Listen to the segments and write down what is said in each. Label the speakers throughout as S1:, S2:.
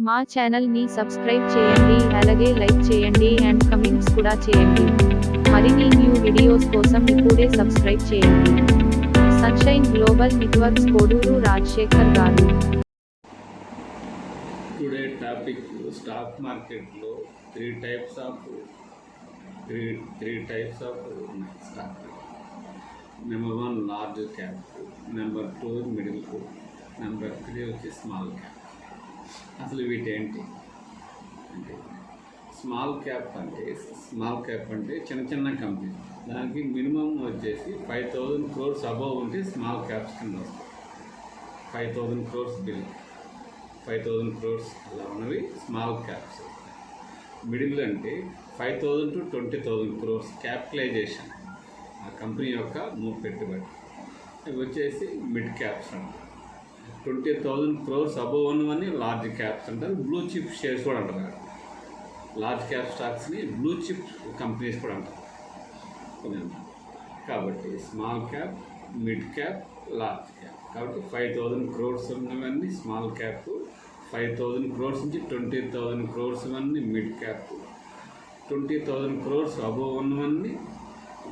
S1: మా ఛానల్ ని సబ్స్క్రైబ్ చేయండి, అలాగే లైక్ చేయండి అండ్ కమెంట్స్ కూడా చేయండి. మరిన్ని న్యూ వీడియోస్ కోసం ఇప్పుడే సబ్స్క్రైబ్ చేయండి. Sunshine global networks Koduru Rajasekhar గారు.
S2: టుడే టాపిక్ స్టాక్ మార్కెట్లో three types of stock. Number 1 large cap, number 2 middle cap, number 3 వచ్చి స్మాల్ క్యాప్. అసలు వీటేంటి అంటే స్మాల్ క్యాప్ అంటే చిన్న చిన్న కంపెనీ, దానికి మినిమం వచ్చేసి 5,000 crores అబవ్ ఉంటే స్మాల్ క్యాప్స్ కింద వస్తాయి. 5,000 crores బిల్, 5,000 crores అలా ఉన్నవి స్మాల్ క్యాప్స్. మిడిల్ అంటే 5,000 to 20,000 crores క్యాపిటలైజేషన్, ఆ కంపెనీ యొక్క పెట్టుబడి. అవి వచ్చేసి మిడ్ క్యాప్స్ అంటారు. 20,000 crores అబవ్ ఉన్నవన్నీ లార్జ్ క్యాప్స్ అంటారు. బ్లూ చిప్ షేర్స్ కూడా అంటారు. లార్జ్ క్యాప్ స్టాక్స్ని బ్లూ చిప్ కంపెనీస్ కూడా అంటారు. కాబట్టి small cap, mid cap, large cap. కాబట్టి 5,000 crores ఉన్నవన్నీ స్మాల్ క్యాప్, 5,000 crores నుంచి 20,000 crores అన్నీ మిడ్ క్యాప్, 20,000 crores అబవ్ ఉన్నవన్నీ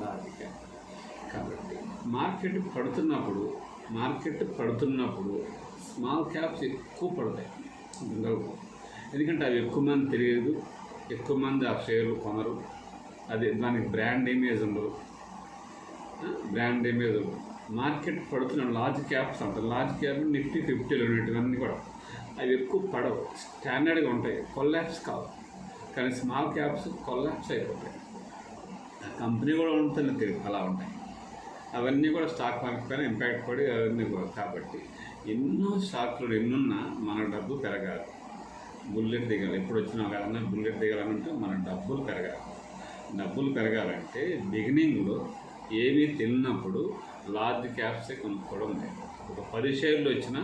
S2: లార్జ్ క్యాప్. కాబట్టి మార్కెట్ పడుతున్నప్పుడు స్మాల్ క్యాప్స్ ఎక్కువ పడతాయి. ఎందుకంటే అవి ఎక్కువ మంది తెలియదు, ఎక్కువ మంది ఆ షేర్లు కొనరు, దానికి బ్రాండ్ ఇమేజ్ ఉండదు. మార్కెట్ పడుతున్న లార్జ్ క్యాప్స్ అంటారు. లార్జ్ క్యాప్ నిఫ్టీ 50లో ఉండేటివన్నీ కూడా అవి ఎక్కువ పడవు, స్టాండర్డ్గా ఉంటాయి, కొల్లాప్స్ కావు. కానీ స్మాల్ క్యాప్స్ కొల్లాప్స్ అయిపోతాయి. ఆ కంపెనీ కూడా ఉంటుందని తెలియదు, అలా ఉంటాయి. అవన్నీ కూడా స్టాక్ మార్కెట్ పైన ఇంపాక్ట్ పడి అవన్నీ కూడా. కాబట్టి ఎన్నో స్టాక్లు ఎన్నున్నా మన డబ్బు పెరగాలి, బుల్లెట్ దిగాలి. ఎప్పుడు వచ్చినా కదన్నా బుల్లెట్ దిగాలంటే మన డబ్బులు పెరగాలంటే బిగినింగ్లో ఏమీ తెలియనప్పుడు లార్జ్ క్యాప్సే కొనుక్కోవడం లేదు. ఒక 10 షేర్లు వచ్చినా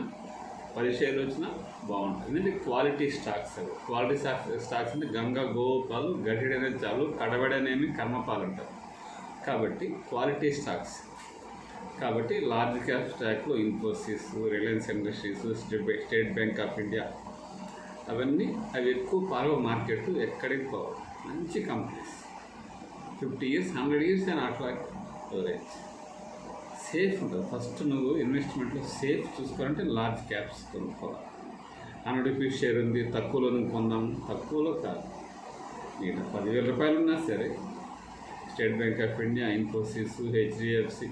S2: బాగుంటుంది. ఎందుకంటే క్వాలిటీ స్టాక్స్ అంటే గంగా గోపాలు, గడ్డిడనేది చాలు, కడబడనేమి కర్మపాలు అంటారు. కాబట్టి క్వాలిటీ స్టాక్స్. కాబట్టి లార్జ్ క్యాప్ స్టాక్లో Infosys, Reliance industries, state bank of India, అవి ఎక్కువ పాల్గొ మార్కెట్ ఎక్కడికి పోవాలి. మంచి కంపెనీస్ 50 years 100 years అని అట్లా ఎవరేజ్ సేఫ్ ఉంటుంది. ఫస్ట్ నువ్వు ఇన్వెస్ట్మెంట్లో సేఫ్ చూసుకోవాలంటే లార్జ్ క్యాప్స్ కొనుక్కోవాలి. 100 rupees షేర్ ఉంది, తక్కువలో కొందాము, తక్కువలో కాదు. నేను 10,000 రూపాయలు ఉన్నా సరే state bank of India, Infosys, HDFC,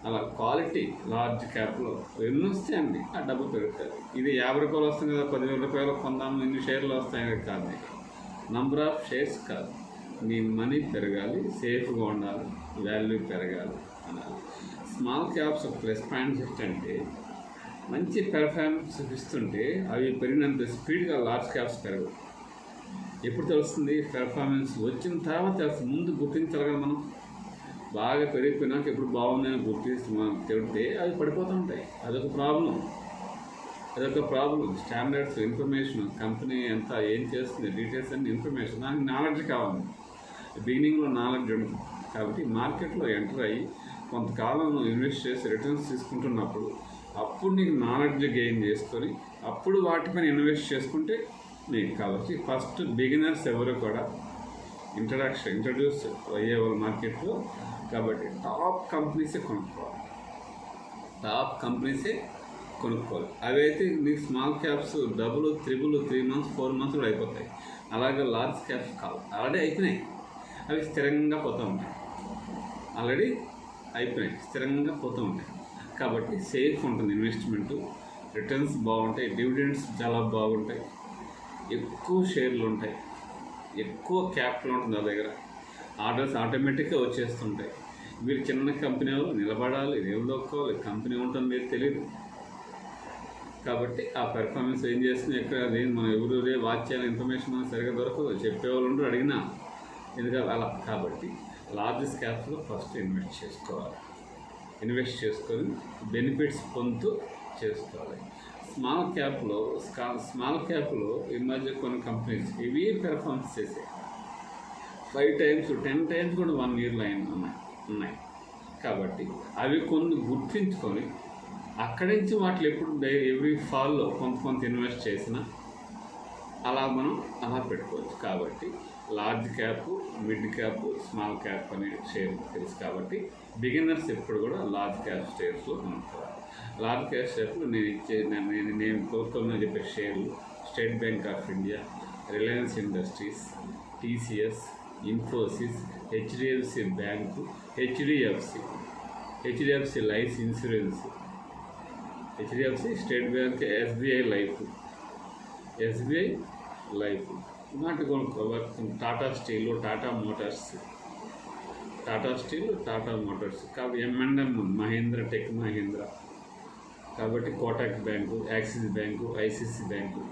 S2: అలా క్వాలిటీ లార్జ్ క్యాప్లో ఎన్ని వస్తాయండి, ఆ డబ్బు పెరుగుతుంది. ఇది 50 రూపాయలు వస్తుంది కదా, 10,000 రూపాయలు కొందాము, ఇన్ని షేర్లు వస్తాయని కాదు. నంబర్ ఆఫ్ షేర్స్ కాదు, మీ మనీ పెరగాలి, సేఫ్గా ఉండాలి, వాల్యూ పెరగాలి అనాలి. స్మాల్ క్యాప్స్ ప్లస్ పాయింట్స్ ఏంటంటే మంచి పెర్ఫార్మెన్స్ ఇస్తుంటే అవి పెరిగినంత స్పీడ్గా లార్జ్ క్యాప్స్ పెరగవు. ఎప్పుడు తెలుస్తుంది? పెర్ఫార్మెన్స్ వచ్చిన తర్వాత తెలుస్తుంది. ముందు గుర్తించాలి కదా మనం. బాగా పెరిగిపోయినాక ఎప్పుడు బాగుందని గుర్తిస్తే మనం తిడితే అవి పడిపోతూ ఉంటాయి. అదొక ప్రాబ్లం. స్టాండర్డ్స్, ఇన్ఫర్మేషన్, కంపెనీ ఎంత ఏం చేస్తుంది, డీటెయిల్స్ అన్ని ఇన్ఫర్మేషన్, దానికి నాలెడ్జ్ కావాలి. బిగినింగ్లో నాలెడ్జ్ ఉంటుంది. కాబట్టి మార్కెట్లో ఎంటర్ అయ్యి కొంతకాలం ఇన్వెస్ట్ చేసి రిటర్న్స్ తీసుకుంటున్నప్పుడు అప్పుడు నీకు నాలెడ్జ్ గెయిన్ చేసుకొని అప్పుడు వాటిపైన ఇన్వెస్ట్ చేసుకుంటే నీకు. కాబట్టి ఫస్ట్ బిగినర్స్ ఎవరు కూడా ఇంట్రడ్యూస్ అయ్యేవాళ్ళు మార్కెట్లో. కాబట్టి టాప్ కంపెనీసే కొనుక్కోవాలి. అవైతే నీకు small caps double, triple, 3 months 4 months కూడా అయిపోతాయి. అలాగే లార్జ్ క్యాప్స్ కావు, ఆల్రెడీ అయిపోయినాయి, అవి స్థిరంగా పోతూ ఉంటాయి. కాబట్టి సేఫ్ ఉంటుంది ఇన్వెస్ట్మెంటు, రిటర్న్స్ బాగుంటాయి, డివిడెండ్స్ చాలా బాగుంటాయి, ఎక్కువ షేర్లు ఉంటాయి, ఎక్కువ క్యాపిటల్ ఉంటుంది. ఆ దగ్గర ఆర్డర్స్ ఆటోమేటిక్గా వచ్చేస్తుంటాయి. మీరు చిన్న కంపెనీ నిలబడాలి, నిలదొక్కోవాలి, కంపెనీ ఉంటుంది తెలియదు. కాబట్టి ఆ పెర్ఫార్మెన్స్ ఏం చేస్తుంది, ఎక్కడ మనం ఎవరే వాచ్ చేయాలి, ఇన్ఫర్మేషన్ సరిగ్గా దొరకదు, చెప్పేవాళ్ళు ఉంటారు, అడిగినా ఎందుకంటే అలా. కాబట్టి లార్జ్ క్యాప్స్లో ఫస్ట్ ఇన్వెస్ట్ చేసుకొని బెనిఫిట్స్ పొందుతూ చేసుకోవాలి. స్మాల్ క్యాప్లో ఈ మధ్య కొన్ని కంపెనీస్ ఇవి పెర్ఫార్మెన్స్ చేసాయి. 5 times 10 times కూడా 1 yearలో ఉన్నాయి. కాబట్టి అవి కొన్ని గుర్తించుకొని అక్కడి నుంచి వాటిలో ఎప్పుడు ఎవ్రీ ఫాల్లో కొంత ఇన్వెస్ట్ చేసినా అలా మనం అలా పెట్టుకోవచ్చు. కాబట్టి large cap, mid cap, small cap అనే షేర్ తెలుసు. కాబట్టి బిగినర్స్ ఎప్పుడు కూడా లార్జ్ క్యాప్ షేర్స్లో కొనుక్కోవాలి. లార్జ్ క్యాప్ షేర్స్లో నేను కోరుకోమని చెప్పే షేర్లు state bank of India, Reliance industries, TCS, Infosys, HDFC bank, HDFC life insurance, HDFC state bank, SBI life ఇలాంటి కొనుక్కోవాలి. టాటా స్టీలు, టాటా మోటార్స్ కాబట్టి M&M, మహీంద్ర, టెక్ మహీంద్ర, కాబట్టి Kotak bank, axis bank, ICICI bank,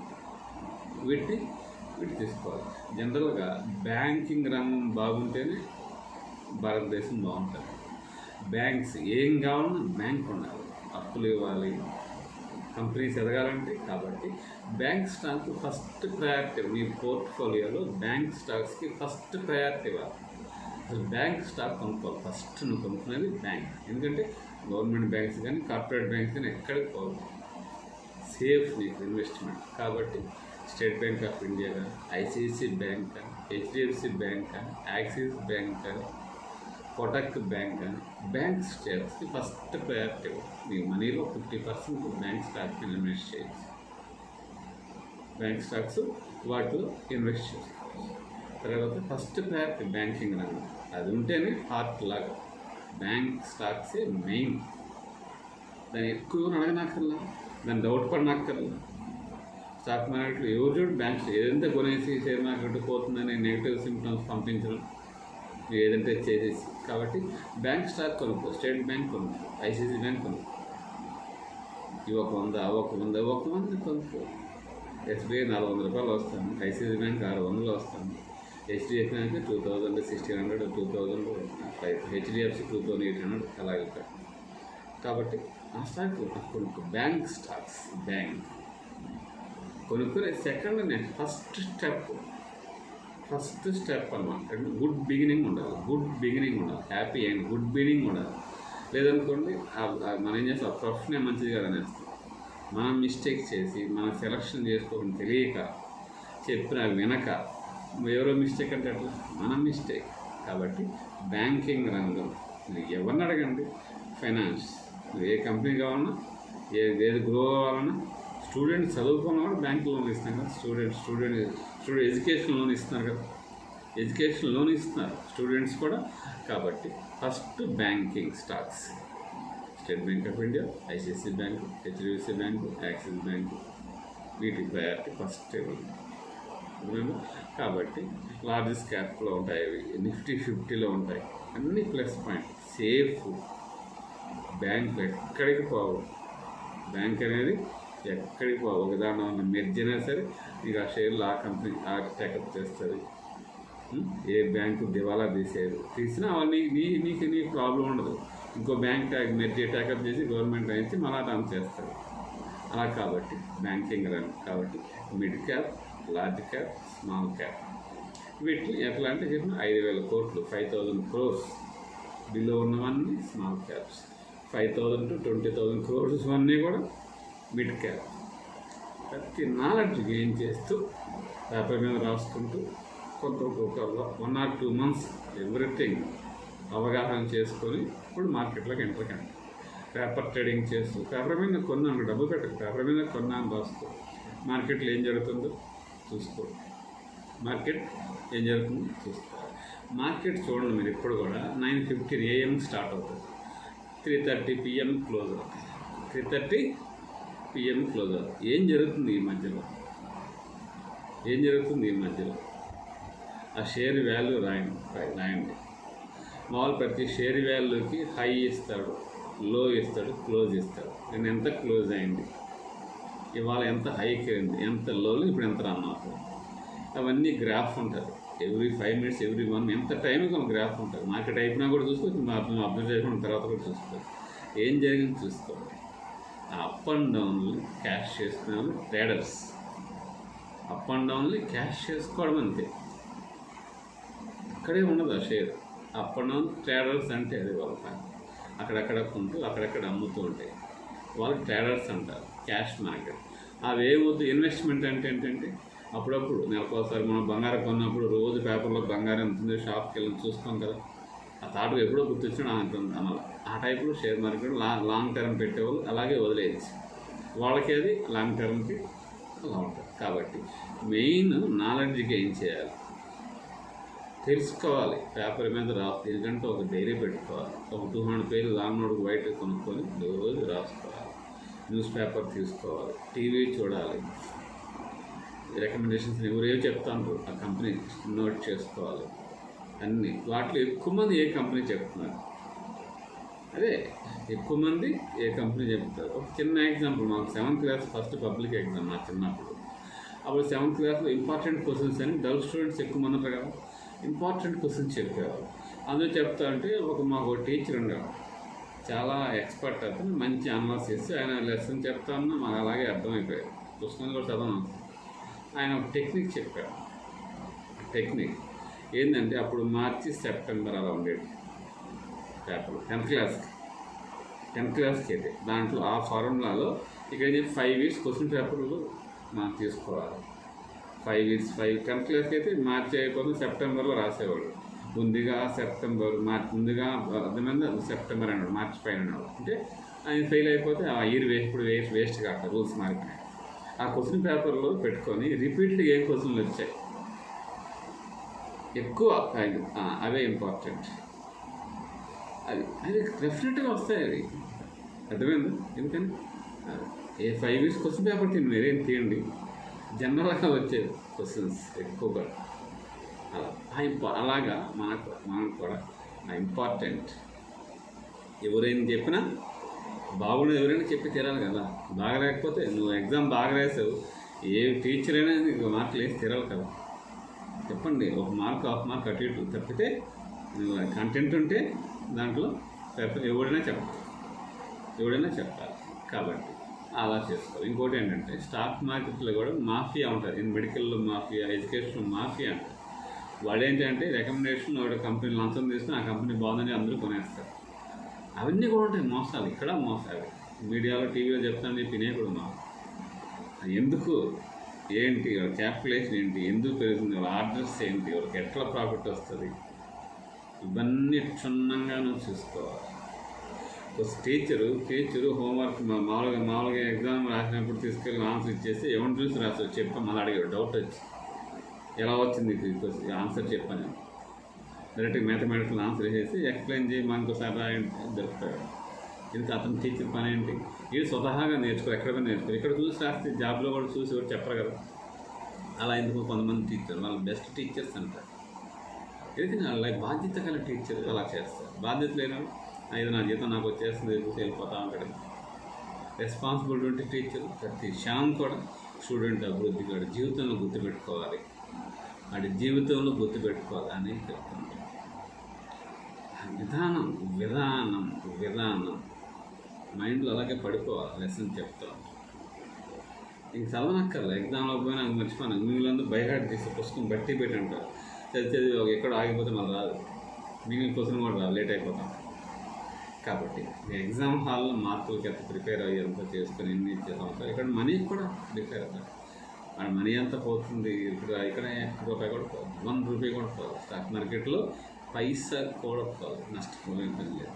S2: వీటిని తీసుకోవాలి. జనరల్గా బ్యాంకింగ్ రంగం బాగుంటేనే భారతదేశం బాగుంటుంది. బ్యాంక్స్ ఏం కావాలన్నా బ్యాంక్ ఉండాలి, అప్పులు ఇవ్వాలి, కంపెనీస్ ఎదగాలంటే. కాబట్టి బ్యాంక్ స్టాక్ ఫస్ట్ ప్రయారిటీ. మీ పోర్ట్ఫోలియోలో బ్యాంక్ స్టాక్స్కి ఫస్ట్ ప్రయారిటీ ఇవ్వాలి. అసలు బ్యాంక్ స్టాక్ కొనుక్కోవాలి. ఫస్ట్ నువ్వు కొనుక్కునేది బ్యాంక్. ఎందుకంటే గవర్నమెంట్ బ్యాంక్స్ కానీ కార్పొరేట్ బ్యాంక్స్ కానీ ఎక్కడికి పోవాలి, సేఫ్ నీకు ఇన్వెస్ట్మెంట్. కాబట్టి స్టేట్ బ్యాంక్ ఆఫ్ ఇండియా కానీ, ఐసిఐసి బ్యాంక్ కానీ, హెచ్డిఎఫ్సి బ్యాంక్ కానీ, యాక్సిస్ బ్యాంక్ కానీ, కోటక్ బ్యాంక్ కానీ, బ్యాంక్ స్టాక్స్కి ఫస్ట్ ప్రయారిటీ. మీ మనీలో 50% బ్యాంక్ స్టాక్స్ ఇన్వెస్ట్ చేయొచ్చు. బ్యాంక్ స్టాక్స్ వాటిలో ఇన్వెస్ట్ చేసుకోవచ్చు. తర్వాత ఫస్ట్ ప్రయారిటీ బ్యాంకింగ్ రంగం. అది ఉంటేనే హార్ట్ లాగా. బ్యాంక్ స్టాక్సే మెయిన్. దాన్ని ఎక్కువ అడగనక్కర్లా, దాన్ని డౌట్ పడినక్కర్లా. స్టాక్ మార్కెట్లో ఎవరు చూడు బ్యాంక్స్ ఏదంతా కొనేసి షేర్ మార్కెట్ పోతుందని నెగిటివ్ సింప్టమ్స్ పంపించడం, ఏదంటే చేసేసి. కాబట్టి బ్యాంక్ స్టాక్ కొనుక్కో, స్టేట్ బ్యాంక్ కొనుక్కో, ఐసిఐసి బ్యాంక్ కొనుక్కో, ఇవ్వక 100 కొనుక్కో. ఎస్బీఐ 400 రూపాయలు వస్తాను, ఐసిఐసి బ్యాంక్ 600 వస్తాను, హెచ్డిఎఫ్సి బ్యాంక్ 2100, 2000, హెచ్డిఎఫ్సి 2800 అలాగే. కాబట్టి ఆ స్టాక్ కొనుక్కో. బ్యాంక్ స్టాక్స్ కొనుక్కునే సెకండ్ ఫస్ట్ స్టెప్ అన్నమాట. గుడ్ బిగినింగ్ ఉండాలి, హ్యాపీ అండ్ గుడ్ బిగినింగ్ ఉండాలి. లేదనుకోండి మనం ఏం చేస్తాం, ప్రొఫెషనే మంచిది కాదనేస్తాం. మనం మిస్టేక్ చేసి మనం సెలక్షన్ చేసుకోవడం తెలియక చెప్పిన వినక ఎవరో మిస్టేక్ అంటే అట్లా మనం మిస్టేక్. కాబట్టి బ్యాంకింగ్ రంగం ఎవరిని అడగండి, ఫైనాన్స్ ఏ కంపెనీ కావాలన్నా, ఏది గ్రో కావాలన్నా, స్టూడెంట్స్ చదువుకున్న కూడా బ్యాంక్ లోన్ ఇస్తాం కదా. స్టూడెంట్ ఎడ్యుకేషన్ లోన్ ఇస్తున్నారు కదా, స్టూడెంట్స్ కూడా. కాబట్టి first banking stocks state bank of India, ICICI bank, HDFC bank, axis bank, వీటి ప్రయారిటీ ఫస్ట్ ఇవ్వాలి. కాబట్టి లార్జెస్ట్ క్యాప్లో ఉంటాయి, అవి నిఫ్టీ 50లో ఉంటాయి, అన్ని ప్లస్ పాయింట్. సేఫ్ బ్యాంక్ ఎక్కడికి పోవు, బ్యాంక్ అనేది ఎక్కడికి పోవు. ఒక దాంట్లో ఉన్న మెర్జ్ అయినా సరే మీకు ఆ షేర్లు ఆ కంపెనీ టేకప్ చేస్తుంది. ఏ బ్యాంకు దివాలా తీసినా నీకు ప్రాబ్లం ఉండదు. ఇంకో బ్యాంక్ మెర్జ్ టేకప్ చేసి గవర్నమెంట్ నుంచి మళ్ళా రన్ చేస్తారు. అలా కాబట్టి బ్యాంకింగ్ రన్. కాబట్టి mid cap, large cap, small cap, వీటిని ఎట్లా అంటే చెప్పిన 5,000 కోట్లు, 5,000 crores బిలో ఉన్నవన్నీ స్మాల్ క్యాప్స్, 5,000 to 20,000 crores అన్నీ కూడా మిడ్ క్యాప్. ప్రతి నాలెడ్జ్ గెయిన్ చేస్తూ పేపర్ మీద రాసుకుంటూ కొంత 1 or 2 months ఎవ్రీథింగ్ అవగాహన చేసుకొని ఇప్పుడు మార్కెట్లోకి ఎంటర్ కండి. పేపర్ ట్రేడింగ్ చేస్తూ పేపర్ మీద కొన్నాను, డబ్బు పెట్టకు, పేపర్ మీద కొన్నాను రాసుకో. మార్కెట్లో ఏం జరుగుతుందో చూసుకో. మార్కెట్ చూడండి మీరు ఎప్పుడు కూడా 9:50 AM స్టార్ట్ అవుతుంది, 3:30 PM క్లోజ్ అవుతుంది. 3:30 PM క్లోజ్ అవుతుంది. ఏం జరుగుతుంది ఈ మధ్యలో? ఆ షేర్ వాల్యూ రాయండి. మామూలు ప్రతి షేర్ వాల్యూకి హై ఇస్తాడు, లో ఇస్తాడు, క్లోజ్ ఇస్తాడు. నేను ఎంత క్లోజ్ అయింది, ఇవాళ ఎంత హైకి అయింది, ఎంత లోలో ఇప్పుడు ఎంత రన్ అవుతుంది, అవన్నీ గ్రాఫ్ ఉంటుంది. ఎవ్రీ 5 minutes, ఎవ్రీ 1 ఎంత టైంకి ఒక గ్రాఫ్ ఉంటుంది. మార్కెట్ అయిపోయినా కూడా చూసుకోవచ్చు, అబ్జర్వ్ చేసుకున్న తర్వాత కూడా చూసుకోవచ్చు. ఏం జరిగింది చూసుకోవాలి. అప్ అండ్ డౌన్లు క్యాష్ చేసుకునే వాళ్ళు ట్రేడర్స్. అప్ అండ్ డౌన్లు క్యాష్ చేసుకోవడం అంతే, అక్కడే ఉండదు ఆ share. Up and down traders అంటే అది వాళ్ళ పని. అక్కడక్కడ కొంటూ అక్కడక్కడ అమ్ముతూ ఉంటాయి, వాళ్ళు ట్రేడర్స్ అంటారు. Cash market అవేమవుతుంది. ఇన్వెస్ట్మెంట్ అంటే ఏంటంటే అప్పుడప్పుడు నెలకోసారి మనం బంగారం కొన్నప్పుడు రోజు పేపర్లో బంగారం ఎంత ఉంది షాప్కి వెళ్ళి చూస్తాం కదా, ఆ థాట్ ఎప్పుడో గుర్తొచ్చినా అంటుంది అమలు. ఆ టైప్లో షేర్ మార్కెట్ లాంగ్ టర్మ్ పెట్టేవాళ్ళు అలాగే వదిలేయచ్చు, వాళ్ళకి అది లాంగ్ టర్మ్కి అలా ఉంటుంది. కాబట్టి మెయిన్ నాలెడ్జ్ గెయిన్ చేయాలి, తెలుసుకోవాలి, పేపర్ మీద రాసు, ఎందుకంటే ఒక డైరీ పెట్టుకోవాలి, ఒక 200 పేజీలు లాంగ్ నోట్ వైట్ కొనుక్కొని రోజు రాసుకోవాలి, న్యూస్ పేపర్ తీసుకోవాలి, టీవీ చూడాలి, రికమెండేషన్స్ ఎవరేవి చెప్తాను ఆ కంపెనీ నోట్ చేసుకోవాలి అన్నీ. వాటిలో ఎక్కువ మంది ఏ కంపెనీ చెప్తున్నారు, అదే ఎక్కువ మంది ఏ కంపెనీ చెప్తారు. ఒక చిన్న ఎగ్జాంపుల్, మాకు 7th class first public exam నా చిన్నప్పుడు. అప్పుడు 7th క్లాస్లో ఇంపార్టెంట్ క్వశ్చన్స్ అని డల్ స్టూడెంట్స్ ఎక్కువ మంది ఉంటారు కదా, ఇంపార్టెంట్ క్వశ్చన్స్ చెప్పేవారు. అందులో చెప్తా అంటే మాకు టీచర్ ఉండేవాడు, చాలా ఎక్స్పర్ట్, అతను మంచి అనలైజ్ చేసి ఆయన లెసన్ చెప్తా ఉన్నా మాకు అలాగే అర్థమైపోయాయి, పుస్తకాలు కూడా చదవను. ఆయన ఒక టెక్నిక్ చెప్పాడు. టెక్నిక్ ఏంటంటే అప్పుడు మార్చి సెప్టెంబర్ అలా ఉండేది పేపర్ 10th క్లాస్కి అయితే. దాంట్లో ఆ ఫార్ములాలో ఇక్కడ 5 వీక్స్ క్వశ్చన్ పేపర్లు మనం తీసుకోవాలి. 5 వీక్స్ 10th క్లాస్కి అయితే మార్చి అయిపోతుంది, సెప్టెంబర్లో రాసేవాళ్ళు. ముందుగా అర్థమైంది సెప్టెంబర్ అన్నాడు, మార్చి పైన అన్నాడు. అంటే ఆయన ఫెయిల్ అయిపోతే ఆ ఇయర్ వేస్ట్ కాక రూల్స్ మారిపోయినాయి. ఆ క్వశ్చన్ పేపర్లో పెట్టుకొని రిపీటెడ్గా ఏ క్వశ్చన్లు వచ్చాయి ఎక్కువ అవే ఇంపార్టెంట్, అది డెఫినెట్గా వస్తాయి. అది అర్థమైంది. ఎందుకని ఏ 5 వీక్స్ క్వశ్చన్ పేపర్ మీరేం తీయండి, జనరల్గా వచ్చే క్వశ్చన్స్ ఎక్కువగా అలాగా మనకు కూడా ఇంపార్టెంట్. ఎవరైనా చెప్పినా బాగుండదు, ఎవరైనా చెప్పి తీరాలి కదా. బాగా లేకపోతే నువ్వు ఎగ్జామ్ బాగా రాసావు, ఏ టీచర్ అయినా నీకు మార్కులు వేసి తీరాలి కదా. చెప్పండి, 1 మార్క్ 1/2 మార్క్ అటు ఇటు తప్పితే నువ్వు కంటెంట్ ఉంటే దాంట్లో పేపర్ ఎవరైనా చెప్పాలి. కాబట్టి అలా చేసుకోవాలి. ఇంకోటి ఏంటంటే స్టాక్ మార్కెట్లో కూడా మాఫియా ఉంటుంది, మెడికల్లో మాఫియా, ఎడ్యుకేషన్లో మాఫియా అంటారు. వాడు ఏంటంటే రికమెండేషన్ వాడు కంపెనీ లంచం తీసుకుని ఆ కంపెనీ బాగుందని అందరూ కొనేస్తారు. అవన్నీ కూడా ఉంటాయి మోసాలు, ఇక్కడ మోసాలు. మీడియాలో టీవీలో చెప్తాను చెప్పినే కూడా మోసం. ఎందుకు ఏంటి వాళ్ళ క్యాపిటలేషన్ ఏంటి, ఎందుకు పెరుగుతుంది, వాళ్ళ ఆర్డర్స్ ఏంటి, వాళ్ళకి ఎట్లా ప్రాఫిట్ వస్తుంది, ఇవన్నీ క్షుణ్ణంగా నువ్వు చూసుకోవాలి. ఒక టీచరు హోంవర్క్ మామూలుగా ఎగ్జామ్ రాసినప్పుడు తీసుకెళ్ళి ఆన్సర్ ఇచ్చేసి ఎవరిని చూసి రాసి చెప్పి మళ్ళీ అడిగాడు, డౌట్ వచ్చి ఎలా వచ్చింది ఆన్సర్ చెప్పాను. డైరెక్ట్గా మ్యాథమెటికల్ ఆన్సర్ చేసి ఎక్స్ప్లెయిన్ చేయి మనకోసారి రాయండి దొరుకుతాడు. ఇది అతను టీచర్ పని ఏంటి, ఇది స్వతహాగా నేర్చుకోవాలి, ఎక్కడ నేర్చుకోవాలి. ఇక్కడ చూసి రాస్తే జాబ్లో కూడా చూసి కూడా చెప్పరు కదా. అలా ఎందుకు కొంతమంది టీచర్ వాళ్ళు బెస్ట్ టీచర్స్ అంటారు. ఎందుకంటే వాళ్ళ బాధ్యత గల టీచర్ అలా చేస్తారు. బాధ్యత లేనప్పుడు ఇది నా జీతం నాకు వచ్చేస్తుంది వెళ్ళిపోతా ఉంటాడు. రెస్పాన్సిబిలిటీ ఉంటే టీచర్ ప్రతి క్షణం కూడా స్టూడెంట్ అభివృద్ధి కూడా జీవితంలో గుర్తుపెట్టుకోవాలి, వాడి జీవితంలో గుర్తుపెట్టుకోవాలి అని చెప్తున్నాను. విధానం మైండ్లో అలాగే పడిపోవాలి. లెసన్ చెప్తాను ఇంక చదవనక్కర్లే, ఎగ్జామ్లో పోయినా అది మర్చిపోయినా మిగిలినందుకు బైహార్ట్ తీసి పుస్తకం బట్టి పెట్టి అంటారు. చదివి ఎక్కడ ఆగిపోతే మళ్ళీ రాదు, మిగిలిన క్వశ్చన్ కూడా రాదు, లేట్ అయిపోతాం. కాబట్టి ఎగ్జామ్ హాల్లో మార్కులకి ఎంత ప్రిపేర్ అయ్యేంత చేసుకుని ఎన్ని ఇచ్చేస్తాం. ఇక్కడ మనీ కూడా ప్రిపేర్ అవుతారు. మన మనీ ఎంత పోతుంది, ఇక్కడ రూపాయి కూడా పోదు, 1 రూపాయి కూడా పోదు. స్టాక్ మార్కెట్లో పైసా కూడా పోదు, నష్టపోయేం పని లేదు.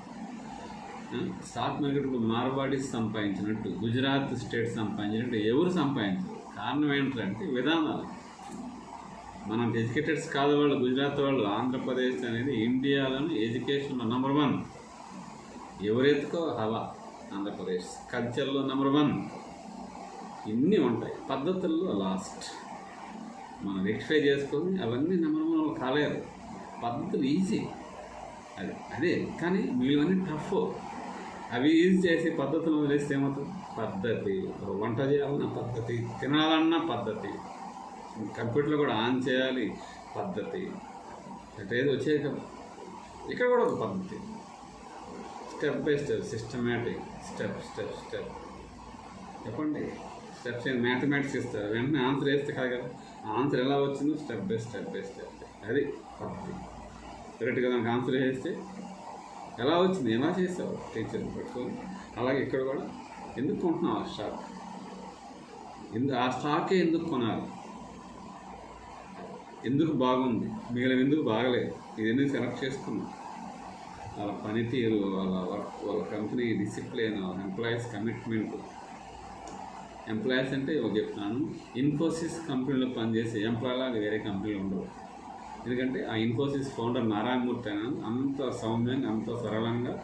S2: స్టాక్ మార్కెట్ మార్వాడి సంపాదించినట్టు, గుజరాత్ స్టేట్ సంపాదించినట్టు ఎవరు సంపాదించరు. కారణం ఏంటంటే విధానాలు. మనం ఎడ్యుకేటెడ్స్ కాదు వాళ్ళు, గుజరాత్ వాళ్ళు. ఆంధ్రప్రదేశ్ అనేది ఇండియాలోని ఎడ్యుకేషన్లో నెంబర్ 1. ఎవరెత్తుకో హవా ఆంధ్రప్రదేశ్. కల్చర్లో నెంబర్ 1. ఇన్ని ఉంటాయి, పద్ధతుల్లో లాస్ట్. మనం రెక్టిఫై చేసుకొని అవన్నీ నెంబర్ 1 కాలేదు. పద్ధతులు ఈజీ, అదే కానీ వీళ్ళన్నీ టఫ్. అవి ఈజీ చేసి పద్ధతులు వదిలేస్తే ఏమవుతుంది? పద్ధతి, వంట చేయాలన్న పద్ధతి, తినాలన్న పద్ధతి, కంప్యూటర్లో కూడా ఆన్ చేయాలి పద్ధతి, అంటే ఏది వచ్చేది కదా. ఇక్కడ కూడా ఒక పద్ధతి, step by step, systematic, step చెప్పండి. స్టెప్స్ మ్యాథమెటిక్స్ ఇస్తారు, వెంటనే ఆన్సర్ వేస్తే కాదు కదా. ఆన్సర్ ఎలా వచ్చిందో స్టెప్ బై స్టెప్ అది పద్ధతి. కరెక్ట్గా దానికి ఆన్సర్ వేస్తే ఎలా వచ్చింది, ఎలా చేస్తావు టీచర్ని పెట్టుకొని. అలాగే ఇక్కడ కూడా ఎందుకు కొంటున్నావు ఆ స్టాకే ఎందుకు కొనాలి, ఎందుకు బాగుంది, మిగిలిన ఎందుకు బాగలేదు, ఇది ఎందుకు సెలెక్ట్ చేసుకున్నాం, వాళ్ళ పనితీరు, వాళ్ళ company discipline, employees commitment. Employees అంటే ఒక చెప్తున్నాను, ఇన్ఫోసిస్ కంపెనీలో పనిచేసే ఎంప్లాయీ లాగా వేరే కంపెనీలు ఉండవు. ఎందుకంటే ఆ ఇన్ఫోసిస్ ఫౌండర్ నారాయణమూర్తి అయినా అంత సౌమ్యంగా, అంత సరళంగా,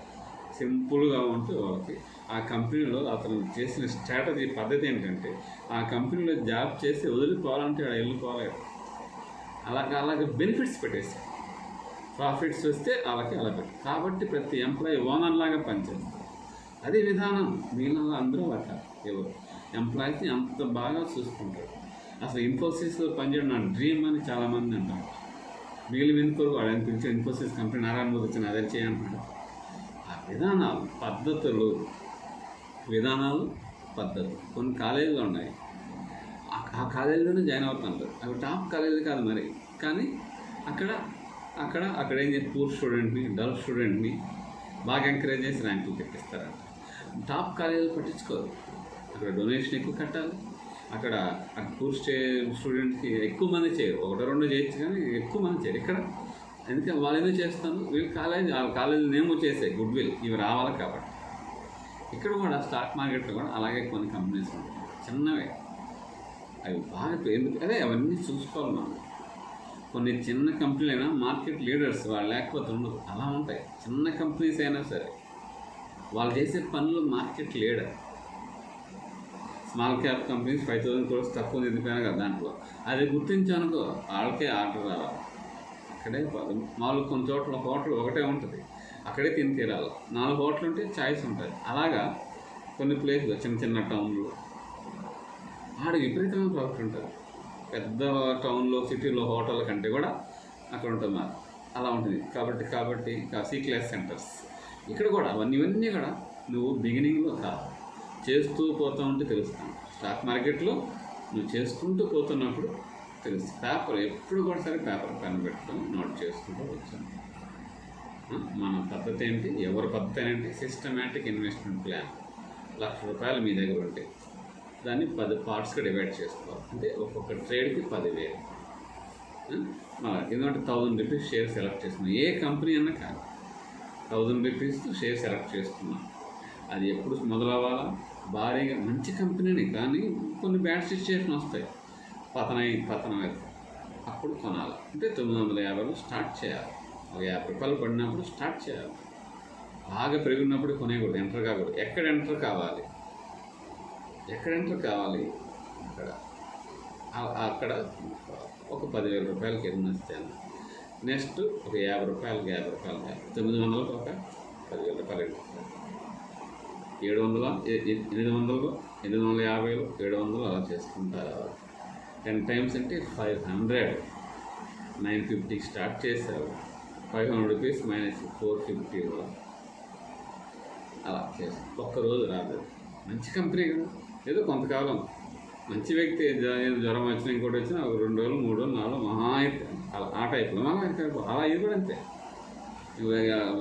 S2: సింపుల్గా ఉంటూ వాళ్ళకి ఆ కంపెనీలో అతను చేసిన స్ట్రాటజీ పద్ధతి ఏంటంటే ఆ కంపెనీలో జాబ్ చేసి వదిలిపోవాలంటే ఆడ వెళ్ళిపోలేరు. అలాగే బెనిఫిట్స్ పెట్టేస్తారు. ప్రాఫిట్స్ వస్తే వాళ్ళకి అలా పెట్టి, కాబట్టి ప్రతి ఎంప్లాయీ ఓనర్ లాగా పనిచేస్తారు. అదే విధానం మిగిలిన అందరూ అలా ఎవరు ఎంప్లాయీస్ని అంత బాగా చూసుకుంటారు. అసలు ఇన్ఫోసిస్లో పనిచేయడం నా డ్రీమ్ అని చాలామంది అంటారు. మిగిలిన ఎందుకు వాడని పిలిచి ఇన్ఫోసిస్ కంపెనీ నారాయణమూర్తి వచ్చిన అదే చేయంటున్నాడు. ఆ విధానాలు, పద్ధతులు కొన్ని కాలేజీలు ఉన్నాయి. ఆ కాలేజీలోనే జాయిన్ అవుతుంటారు. అవి టాప్ కాలేజీలు కాదు మరి, కానీ అక్కడ ఏం చేసి పూర్ స్టూడెంట్ని, డల్ స్టూడెంట్ని బాగా ఎంకరేజ్ చేసి ర్యాంకులు తెప్పిస్తారంట. టాప్ కాలేజీలు పట్టించుకోరు. అక్కడ డొనేషన్ ఎక్కువ కట్టాలి. అక్కడ పూర్ స్టూడెంట్కి ఎక్కువ మంది చేయరు, 1-2 చేయొచ్చు కానీ ఎక్కువ మంది చేయరు. ఇక్కడ ఎందుకంటే వాళ్ళు ఏదో చేస్తాను, వీళ్ళు కాలేజీ నేమ్ చేసే గుడ్ విల్ ఇవి రావాలి కాబట్టి. ఇక్కడ కూడా స్టాక్ మార్కెట్లో కూడా అలాగే కొన్ని కంపెనీస్ ఉంటాయి, చిన్నవే, అవి బాగా అదే అవన్నీ చూసుకోవాలి మనం. కొన్ని చిన్న కంపెనీలు అయినా మార్కెట్ లీడర్స్ వాళ్ళు లేకపోతే ఉండదు, అలా ఉంటాయి. చిన్న కంపెనీస్ అయినా సరే వాళ్ళు చేసే పనులు market leader. Small cap companies 5,000 crores తక్కువ నిండిపోయినా కదా దాంట్లో, అది గుర్తించానుకో వాళ్ళకే ఆర్డర్ రావాలి. అక్కడే మామూలు కొన్ని చోట్ల హోటల్ ఒకటే ఉంటుంది, అక్కడే తిని తీరాలి. 4 హోటల్ ఉంటే చాయిస్ ఉంటుంది. అలాగా కొన్ని ప్లేస్లు చిన్న టౌన్లో ఆడ విపరీతమైన ప్రాఫిట్ ఉంటుంది. పెద్ద టౌన్లో, సిటీలో హోటల్ కంటే కూడా అక్కడ ఉంటుంది మరి అలా ఉంటుంది. కాబట్టి సి క్లాస్ సెంటర్స్ ఇక్కడ కూడా ఇవన్నీ కూడా నువ్వు బిగినింగ్లో కాదు, చేస్తూ పోతూ ఉంటే తెలుస్తాను. స్టాక్ మార్కెట్లో నువ్వు చేసుకుంటూ పోతున్నప్పుడు తెలుస్తుంది. పేపర్ ఎప్పుడు కూడా సరే పేపర్ పెన్ పెట్టుకొని నోట్ చేసుకుంటూ వచ్చాను. మన పద్ధతి ఏంటి, ఎవరి పద్ధతి ఏంటి, సిస్టమేటిక్ ఇన్వెస్ట్మెంట్ ప్లాన్. ₹1,00,000 మీ దగ్గర ఉంటే దాన్ని 10 పార్ట్స్గా డివైడ్ చేసుకోవాలి. అంటే ఒక్కొక్క ట్రేడ్కి 10,000. ఎందుకంటే ₹1,000 షేర్ సెలెక్ట్ చేసుకున్నాం. ఏ కంపెనీ అన్నా కాదు, ₹1,000 షేర్ సెలెక్ట్ చేసుకున్నాం. అది ఎప్పుడు మొదలవ్వాలా, భారీగా మంచి కంపెనీని, కానీ కొన్ని బ్యాడ్ సిచ్యుయేషన్ వస్తాయి, పతనం అవుతాయి, అప్పుడు కొనాలి. అంటే 950 స్టార్ట్ చేయాలి. ఒక ₹50 పడినప్పుడు స్టార్ట్ చేయాలి. బాగా పెరిగినప్పుడు కొనేయకూడదు, ఎంటర్ కాకూడదు. ఎక్కడ ఎంటర్ కావాలి అక్కడ ఒక ₹10,000 ఎదురుస్తాను. నెక్స్ట్ ఒక ₹50 900 ఒక ₹10,000 700 800 850 700 అలా చేసుకుంటారు. 10 times అంటే 500. 950 స్టార్ట్ చేశారు, ₹500 మైనస్ 450 అలా చేసి ఒక్కరోజు రాదు. మంచి కంపెనీ కదా, ఏదో కొంతకాలం మంచి వ్యక్తి జ్వరం వచ్చినా ఇంకోటి వచ్చినా 2 రోజులు 3 రోజులు 4 మహా అయితే ఆ టైప్లో అలా ఇది కూడా అంతే.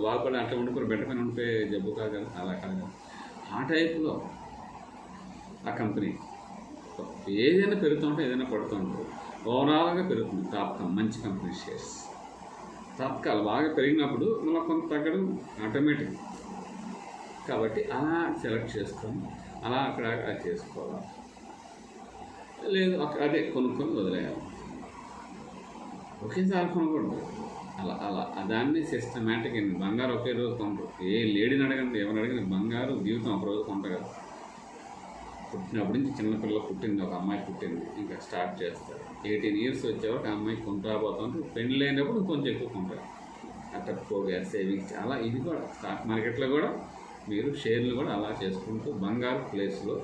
S2: వాళ్ళు కూడా అట్లా ఉండిపోయి బెట్ట పైన ఉండిపోయి జబ్బు కాదు, అలా కాదు. ఆ టైప్లో ఆ కంపెనీ ఏదైనా పెరుగుతుంటే ఏదైనా పడుతూ ఉంటుంది. ఓవరాల్గా పెరుగుతుంది. మంచి కంపెనీ షేర్స్ తాత్కాలం బాగా పెరిగినప్పుడు మళ్ళీ కొంత తగ్గడం ఆటోమేటిక్. కాబట్టి అలా సెలెక్ట్ చేసుకొని అలా అక్కడ చేసుకోవాలి. లేదు అదే కొనుక్కొని వదిలేయాలి, ఒకేసారి కొనకూడదు. అలా దాన్ని సిస్టమేటిక్. బంగారు ఒకే రోజు కొంటారు. ఏ లేడీని అడగండి, ఎవరు అడగండి, బంగారు జీవితం ఒక రోజు కొంటారు కదా. పుట్టినప్పటి నుంచి చిన్నపిల్ల పుట్టింది, ఒక అమ్మాయి పుట్టింది, ఇంకా స్టార్ట్ చేస్తారు. 18 years వచ్చేవరకు ఆ అమ్మాయికి కొంటా పోతుంటే పెళ్ళి అయినప్పుడు కొంచెం ఎక్కువ కొంటారు. అట్లా పోగా సేవింగ్స్ అలా. ఇది కూడా స్టాక్ మార్కెట్లో కూడా మీరు షేర్లు కూడా అలా చేసుకుంటూ బంగారు ప్లేస్లో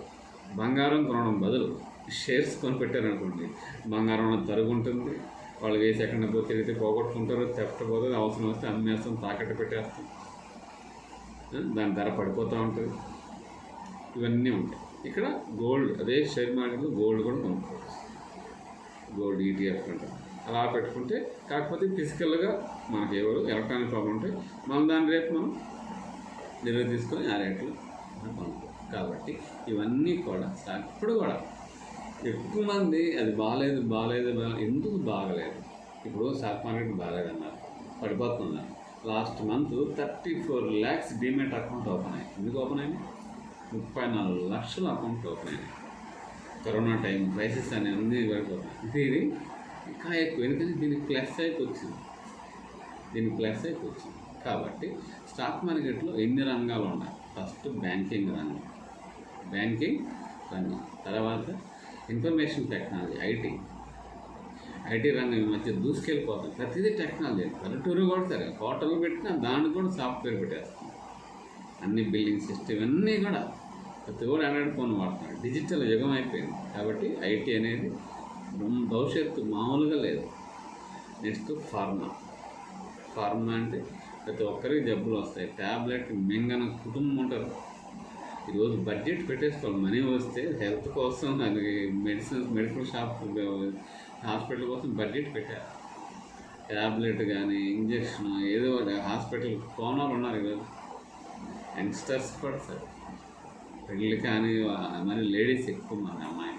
S2: బంగారం కొనడం బదులు షేర్స్ కొనిపెట్టారనుకోండి, బంగారం తరుగు ఉంటుంది. వాళ్ళు వేసి ఎక్కడ తిరిగితే పోగొట్టుకుంటారు, తెప్పపోతుంది, అవసరం వస్తే అమ్మేస్తాం, తాకట్టు పెట్టేస్తాం, దాని ధర పడిపోతూ ఉంటుంది. ఇవన్నీ ఉంటాయి. ఇక్కడ గోల్డ్, అదే షేర్ మార్కెట్లో గోల్డ్ కూడా కొనుక్కోవచ్చు. గోల్డ్ ETF అంటారు. అలా పెట్టుకుంటే, కాకపోతే ఫిజికల్గా మనకి ఎవరు ఎలక్ట్రానిక్ ప్రాబ్లం ఉంటే మనం దాని రేపు మనం డెలివరీ తీసుకొని ఆ రేట్లు కొనుక్కోవాలి. కాబట్టి ఇవన్నీ కూడా ఇప్పుడు కూడా ఎక్కువ మంది అది బాగాలేదు ఎందుకు బాగలేదు, ఇప్పుడు స్టాక్ మార్కెట్ బాగాలేదన్నారు, పడిపోతున్నారు. Last month 34 lakhs demat account open అయ్యాయి. ఎందుకు ఓపెన్ అయ్యాయి? 34 లక్షల అకౌంట్ ఓపెన్ అయ్యాయి. కరోనా టైం క్రైసిస్ అని అన్నీ పడిపోతున్నాయి. ఇది ఇంకా ఎక్కువ, ఎందుకంటే దీనికి ప్లస్ అయిపోయి వచ్చింది. కాబట్టి స్టాక్ మార్కెట్లో ఎన్ని రంగాలు ఉన్నాయి? ఫస్ట్ బ్యాంకింగ్ రంగం, తర్వాత ఇన్ఫర్మేషన్ టెక్నాలజీ, ఐటీ రంగం ఈ మధ్య దూసుకెళ్ళిపోతుంది. ప్రతిదీ టెక్నాలజీ. పల్లెటూరు కూడా సరే, హోటల్ పెట్టినా దానికి కూడా సాఫ్ట్వేర్ పెట్టేస్తాం. అన్ని బిల్డింగ్ సిస్టమ్ అన్నీ కూడా ప్రతి కూడా ఆండ్రాయిడ్ ఫోన్ వాడుతున్నాడు. డిజిటల్ యుగం అయిపోయింది. కాబట్టి ఐటీ అనేది భవిష్యత్తు మామూలుగా లేదు. నెక్స్ట్ ఫార్మా అంటే ప్రతి ఒక్కరికి జబ్బులు వస్తాయి. ట్యాబ్లెట్ మింగన కుటుంబం ఉంటారు. ఈరోజు బడ్జెట్ పెట్టేసుకోవాలి. మనీ వస్తే హెల్త్ కోసం, అది మెడికల్ షాప్, హాస్పిటల్ కోసం బడ్జెట్ పెట్టారు. ట్యాబ్లెట్ కానీ ఇంజక్షన్ ఏదో హాస్పిటల్ కోనాలు ఉన్నారు ఈరోజు. యంగ్స్టర్స్ కూడా సార్ పెళ్ళి కానీ మరి లేడీస్ ఎక్కువ, మన అమ్మాయి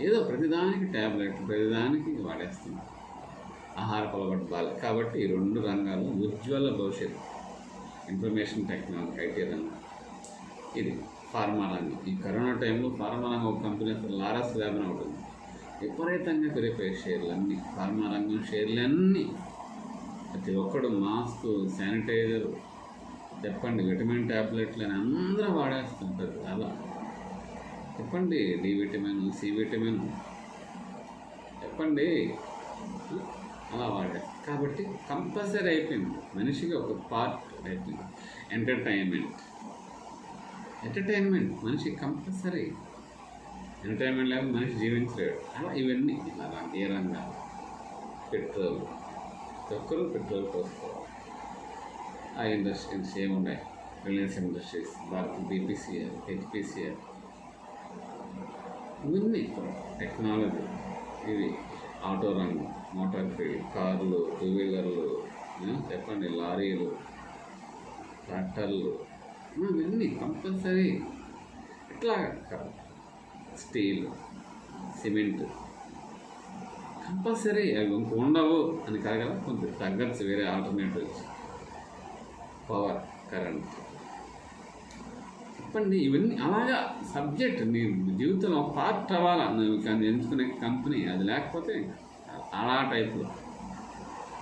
S2: ఏదో ప్రతిదానికి ట్యాబ్లెట్, ప్రతిదానికి వాడేస్తున్నారు. ఆహారపు అలవాటు బాగాలేదు. కాబట్టి ఈ 2 రంగాలు ఉజ్వల భవిష్యత్తు. ఇన్ఫర్మేషన్ టెక్నాలజీ, ఐటీ రంగం, ఇది ఫార్మా రంగం. ఈ కరోనా టైంలో ఫార్మా రంగం ఒక కంపెనీ లారస్ ల్యాబ్ అని ఉంటుంది. విపరీతంగా పెరిగిపోయాయి షేర్లన్నీ. ఫార్మా రంగం షేర్లన్నీ, ప్రతి ఒక్కడు మాస్క్, శానిటైజర్, చెప్పండి విటమిన్ ట్యాబ్లెట్లు అని అందరూ వాడేస్తుంటారు. అలా చెప్పండి, డి విటమిన్, సి విటమిన్, చెప్పండి అలా వాడారు. కాబట్టి కంపల్సరీ అయిపోయింది. మనిషికి ఒక పార్ట్ అయిపోయింది. ఎంటర్టైన్మెంట్ మనిషికి కంపల్సరీ. ఎంటర్టైన్మెంట్ లేకపోతే మనిషి జీవించలేడు. అలా ఇవన్నీ ఇలా ఏ రంగాలు, పెట్రోల్, ప్రతి ఒక్కరూ పెట్రోల్ పోసుకోవాలి. ఆ ఇండస్ట్రీస్ ఏమున్నాయి? Reliance industries, Bharat BPCL, HPCL, ఇవన్నీ టెక్నాలజీ. ఇవి ఆటో రంగం, మోటార్ ఫీల్డ్, కార్లు, 2 వీలర్లు, చెప్పండి లారీలు, ట్రాక్టర్లు, ఇవన్నీ కంపల్సరీ. ఇట్లా స్టీల్, సిమెంట్ కంపల్సరీ. అవి ఇంక ఉండవు అని కాదు కదా, కొంచెం తగ్గచ్చు, వేరే ఆల్టర్నేటివ్స్. పవర్, కరెంట్, చెప్పండి ఇవన్నీ అలాగా సబ్జెక్ట్. నీ జీవితంలో పార్ట్ అవ్వాలా నువ్వు కానీ ఎంచుకునే కంపెనీ. అది లేకపోతే అలా టైప్లో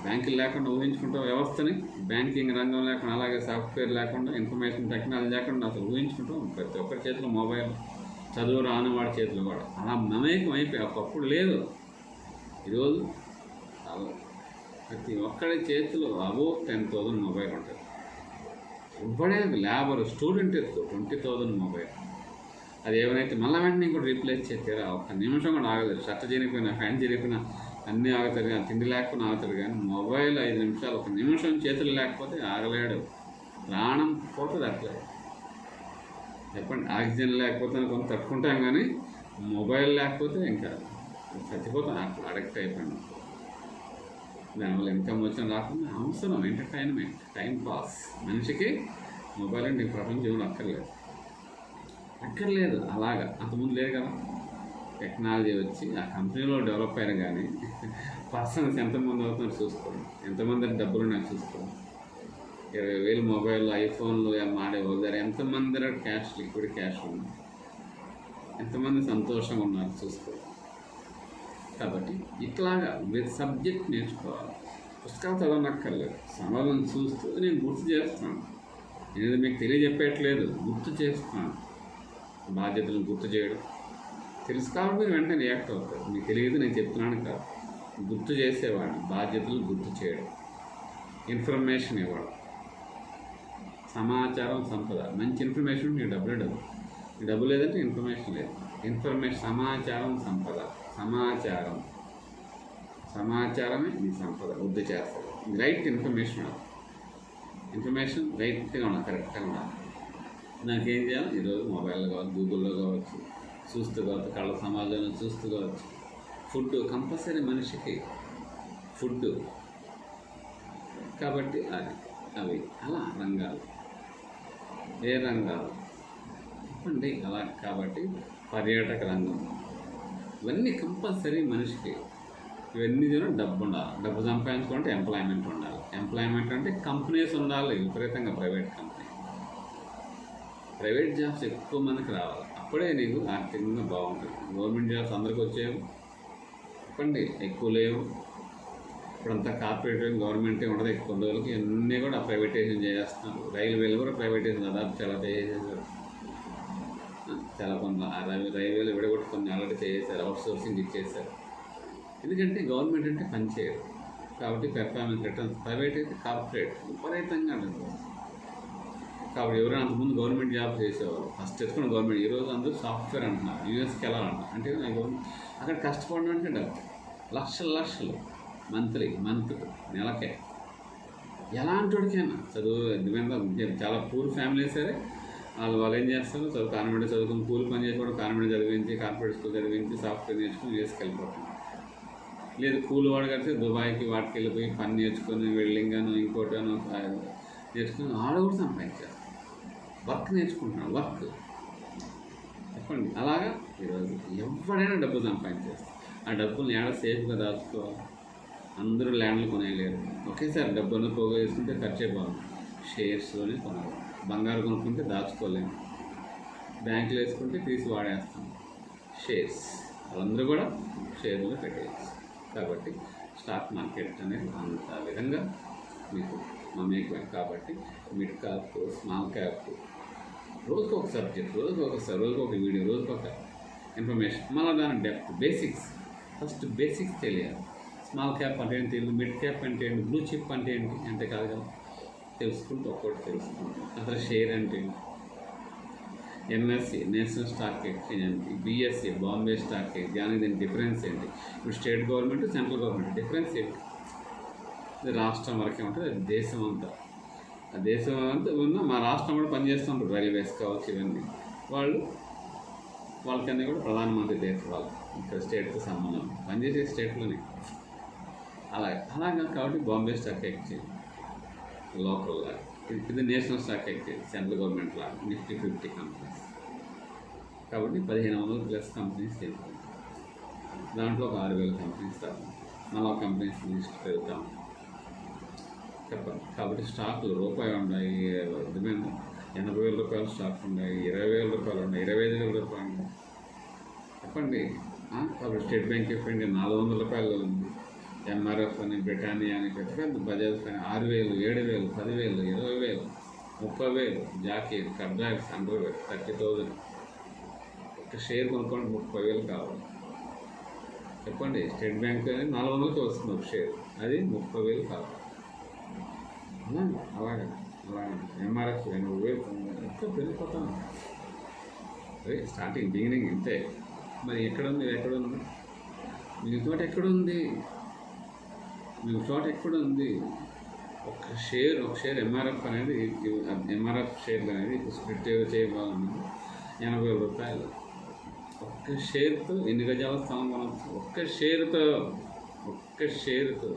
S2: బ్యాంకులు లేకుండా ఊహించుకుంటాం వ్యవస్థని. బ్యాంకింగ్ రంగం లేకుండా, అలాగే సాఫ్ట్వేర్ లేకుండా, ఇన్ఫర్మేషన్ టెక్నాలజీ లేకుండా అసలు ఊహించుకుంటాం. ప్రతి ఒక్కరి చేతిలో మొబైల్, చదువు రాని వాడి చేతిలో కూడా అలా మమేకం అయిపోయి. ఒకప్పుడు లేదు. ఈరోజు ప్రతి ఒక్కరి చేతిలో అబోవ్ 10,000 మొబైల్ ఉంటుంది. ఇవ్వడే లేబర్, స్టూడెంట్ ఎత్తు 20,000 మొబైల్. అది ఏమైతే మళ్ళీ వెంటనే కూడా రీప్లేస్ చేస్తారా? ఒక్క నిమిషం కూడా ఆగలేదు. షర్ట్ చిరిగిపోయినా, ప్యాంట్ చిరిగిపోయినా అన్నీ ఆగుతారు. కానీ తిండి లేకపోయినా ఆగుతారు. కానీ మొబైల్ 5 నిమిషాలు, 1 నిమిషం చేతులు లేకపోతే ఆగలేడు. ప్రాణం పోతుంది అట్లే. చెప్పండి, ఆక్సిజన్ లేకపోతే కొంత తట్టుకుంటాం, కానీ మొబైల్ లేకపోతే ఇంకా చచ్చిపోతాం. అట్లా అడిక్ట్ అయిపోయింది. దానివల్ల ఇన్కమ్ వచ్చిన రాకుండా అవసరం ఎంటర్టైన్మెంట్, టైం పాస్. మనిషికి మొబైల్ అంటే ప్రపంచంలో అక్కర్లేదు. అలాగా అంతకుముందు లేదు కదా. టెక్నాలజీ వచ్చి ఆ కంపెనీలో డెవలప్ అయినా కానీ పర్సన్స్ ఎంతమంది అవుతున్నారు చూసుకోండి, ఎంతమంది డబ్బులు నాకు చూసుకోండి. 20,000 మొబైల్లో, ఐఫోన్లు మాడేవాళ్ళు ఎంతమంది క్యాష్, లిక్విడ్ క్యాష్ ఉంది, ఎంతమంది సంతోషంగా ఉన్నారు చూసుకోండి. కాబట్టి ఇట్లాగా సబ్జెక్ట్ నేర్చుకోవాలి. పుస్తకాలు చదవనక్కర్లేదు. సమాజం చూస్తూ నేను గుర్తు చేస్తున్నాను. నేను మీకు తెలియజెప్పట్లేదు, గుర్తు చేస్తున్నాను. బాధ్యతలను గుర్తు చేయడం తెలుసు కాబట్టి మీరు వెంటనే రియాక్ట్ అవుతారు. మీకు తెలియదు నేను చెప్తున్నాను కాదు. గుర్తు చేసేవాడిని. బాధ్యతలు గుర్తు చేయడం, ఇన్ఫర్మేషన్ ఇవ్వడం, సమాచారం సంపద. మంచి ఇన్ఫర్మేషన్ మీకు డబ్బు లేదంటే ఇన్ఫర్మేషన్ లేదు. సమాచారం సంపద. సమాచారమే మీ సంపద. వృద్ధి చేస్తారు. రైట్ ఇన్ఫర్మేషన్ రైట్గా ఉండాలి, కరెక్ట్గా ఉండాలి. దానికి ఏం చేయాలి? ఈరోజు మొబైల్లో కావచ్చు, గూగుల్లో కావచ్చు, చూస్తూ కావచ్చు, కళ్ళ సమాజంలో చూస్తూ కావచ్చు. ఫుడ్ కంపల్సరీ మనిషికి ఫుడ్. కాబట్టి అవి అలా రంగాలు. ఏ రంగాలు చెప్పండి అలా. కాబట్టి పర్యాటక రంగం, ఇవన్నీ కంపల్సరీ మనిషికి. ఇవన్నీ డబ్బు ఉండాలి. డబ్బు సంపాదించుకుంటే ఎంప్లాయ్మెంట్ ఉండాలి. ఎంప్లాయ్మెంట్ అంటే కంపెనీస్ ఉండాలి, విపరీతంగా ప్రైవేట్ కంపెనీ. ప్రైవేట్ జాబ్స్ ఎక్కువ మందికి రావాలి, అప్పుడే నీకు ఆర్థికంగా బాగుంటుంది. గవర్నమెంట్ జాబ్స్ అందరికీ వచ్చేవి చెప్పండి, ఎక్కువ లేవు. ఇప్పుడంతా కార్పొరేట్ గవర్నమెంటే ఉండదు ఎక్కువ రోజులకి, అన్నీ కూడా ప్రైవేటైజేషన్ చేస్తున్నారు. రైల్వేలు కూడా ప్రైవేటైజేషన్ దాదాపు చాలా చేసేసారు. చాలా కొంత రైల్వేలు విడగొట్టి కొన్ని ఆల్రెడీ చేసేసారు, అవుట్ సోర్సింగ్ ఇచ్చేసారు. ఎందుకంటే గవర్నమెంట్ అంటే పనిచేయరు కాబట్టి పెర్ఫార్మెన్స్ రిటర్న్స్. ప్రైవేట్ అయితే కార్పొరేట్ విపరీతంగా ఉంటుంది. కాబట్టి ఎవరైనా అంతకుముందు గవర్నమెంట్ జాబ్ చేసేవారు, ఫస్ట్ తెచ్చుకున్న గవర్నమెంట్, ఈరోజు అందరూ సాఫ్ట్వేర్ అంటున్నారు, యూఎస్కి వెళ్ళాలంట. అంటే అక్కడ కష్టపడడం అంటే డబ్బు లక్షలు మంత్ నెలకే. ఎలాంటి వాడికైనా చదువు చాలా పూర్ ఫ్యామిలీ సరే వాళ్ళు ఏం చేస్తారు, కాన్వెంట్ చదువుకుని కూలి పని చేసుకోవడం, కాన్వెంట్ చదివించి కార్పొరేట్ స్కూల్ చదివించి సాఫ్ట్వేర్ నేర్చుకుని యూఎస్కి వెళ్ళిపోతున్నారు. లేదు కూలి వాడు కలిసి దుబాయ్కి వాటికి వెళ్ళిపోయి పని నేర్చుకొని వెల్డింగ్ అని ఇంకోటను నేర్చుకుని ఆడ కూడా సంపాదించారు. వర్క్ నేర్చుకుంటున్నాడు, వర్క్ చెప్పండి. అలాగా ఈరోజు ఎవరైనా డబ్బు సంపాదించేస్తారు. ఆ డబ్బులు ఏడ సేఫ్గా దాచుకోవాలి. అందరూ ల్యాండ్లు కొనేయలేరు, ఒకేసారి డబ్బును పోగు వేసుకుంటే ఖర్చు అయిపోవాలి. షేర్స్లోనే కొనాలి. బంగారు కొనుక్కుంటే దాచుకోలేము, బ్యాంకులో వేసుకుంటే తీసి వాడేస్తాం. షేర్స్ వాళ్ళందరూ కూడా షేర్లో పెట్టేయచ్చు. కాబట్టి స్టాక్ మార్కెట్ అనేది అంత విధంగా మీకు మమేకం. కాబట్టి మిడ్ క్యాప్, స్మాల్ క్యాప్, రోజుకు ఒక సబ్జెక్ట్, రోజుకు ఒక వీడియో, రోజుకు ఒక ఇన్ఫర్మేషన్, మళ్ళీ దాని డెప్త్, బేసిక్స్. ఫస్ట్ బేసిక్స్ తెలియాలి. స్మాల్ క్యాప్ అంటే ఏంటి, మిడ్ క్యాప్ అంటే ఏంటి, బ్లూ చిప్ అంటే ఏంటి, అంటే కాదు కదా, తెలుసుకుంటూ ఒక్కొక్కటి తెలుసుకుంటాం. అసలు షేర్ అంటే ఏంటి, ఎంఎస్సి నేషనల్ స్టాక్ ఎక్స్చేంజ్ ఏంటి, బిఎస్సి బాంబే స్టాక్ ఎక్స్చేంజ్, దానికి దీని డిఫరెన్స్ ఏంటి, ఇప్పుడు state government central government difference ఏంటి. ఇది రాష్ట్రం వరకే ఉంటుంది, అది దేశం అంతా. ఆ దేశం అంతా ఉన్న మా రాష్ట్రం కూడా పనిచేస్తుంటారు, రైల్వేస్ కావచ్చు, ఇవన్నీ వాళ్ళకన్నీ కూడా ప్రధానమంత్రి దేశ వాళ్ళు, ఇక్కడ స్టేట్తో సంబంధం పనిచేసే స్టేట్లోనే. అలాగా కాబట్టి బాంబే స్టాక్ ఎక్స్చేంజ్ లోకల్ లాగా, ఇది national stock exchange central government లాగా, నిఫ్టీ 50 కంపెనీస్. కాబట్టి 1500+ కంపెనీస్ చేస్తాయి. దాంట్లో ఒక 6000 కంపెనీస్ రావాలి, మళ్ళీ కంపెనీస్ లిస్ట్ పెడతాం చెప్పండి. కాబట్టి స్టాక్లు రూపాయి ఉన్నాయి, 80,000 రూపాయలు స్టాక్ ఉన్నాయి, 20,000 రూపాయలు ఉన్నాయి, 25,000 రూపాయలు ఉన్నాయి చెప్పండి. కాబట్టి స్టేట్ బ్యాంక్ ఆఫ్ ఇండియా 400 రూపాయలు ఉంది, ఎంఆర్ఎఫ్ అని, బ్రిటానియా అని, పెద్ద పెద్ద బజాజ్ అని 6,000, 7,000, 10,000, 20,000, 30,000, జాకీర్, కర్జాక్స్, అండర్వేర్ 30,000. ఒక షేర్ కొనుక్కోండి 30,000 కావాలి చెప్పండి. స్టేట్ బ్యాంక్ అని 400కి వస్తుంది ఒక షేర్, అది 30,000 కావాలి. అలాగే ఎంఆర్ఎఫ్ 80,000 ఇంకా పెరిగిపోతాను. అదే స్టార్టింగ్ బిగినింగ్ ఇంతే. మరి ఎక్కడుంది మీకు చోట ఎక్కడుంది ఒక షేర్ ఎంఆర్ఎఫ్ అనేది, ఎంఆర్ఎఫ్ షేర్లు అనేది స్ప్లిట్ చేయబోతుంది 80,000 రూపాయలు. ఒక్క షేర్తో ఎన్ని గజాల స్థలం కొనవచ్చు, ఒక్క షేర్తో.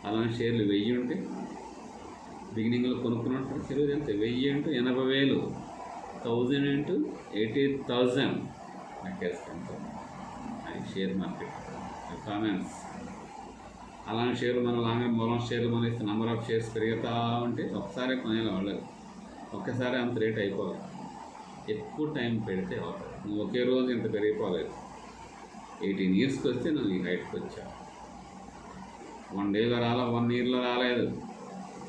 S2: అలాంటి షేర్లు 1000 ఉంటే బిగినింగ్లో కొనుక్కున్నట్టు ఈరోజు ఎంత, 1000 × 80,000, 1000 × 80,000 లెక్కేసుకుంటాం. అది షేర్ మార్కెట్ ఫైనాన్స్. అలాంటి షేర్లు మూలం షేర్లు మనం ఇస్తే నెంబర్ ఆఫ్ షేర్స్ పెరుగుతూ ఉంటే ఒకసారి కొనేలా వాళ్ళది, ఒక్కసారి అంత రేట్ అయిపోవాలి. ఎక్కువ టైం పెడితే అవుతుంది. నువ్వు ఒకే రోజు ఇంత పెరిగిపోలేదు. 18 yearsకి వస్తే నువ్వు ఈ హైట్కి వచ్చావు. 1 dayలో 1 yearలో రాలేదు.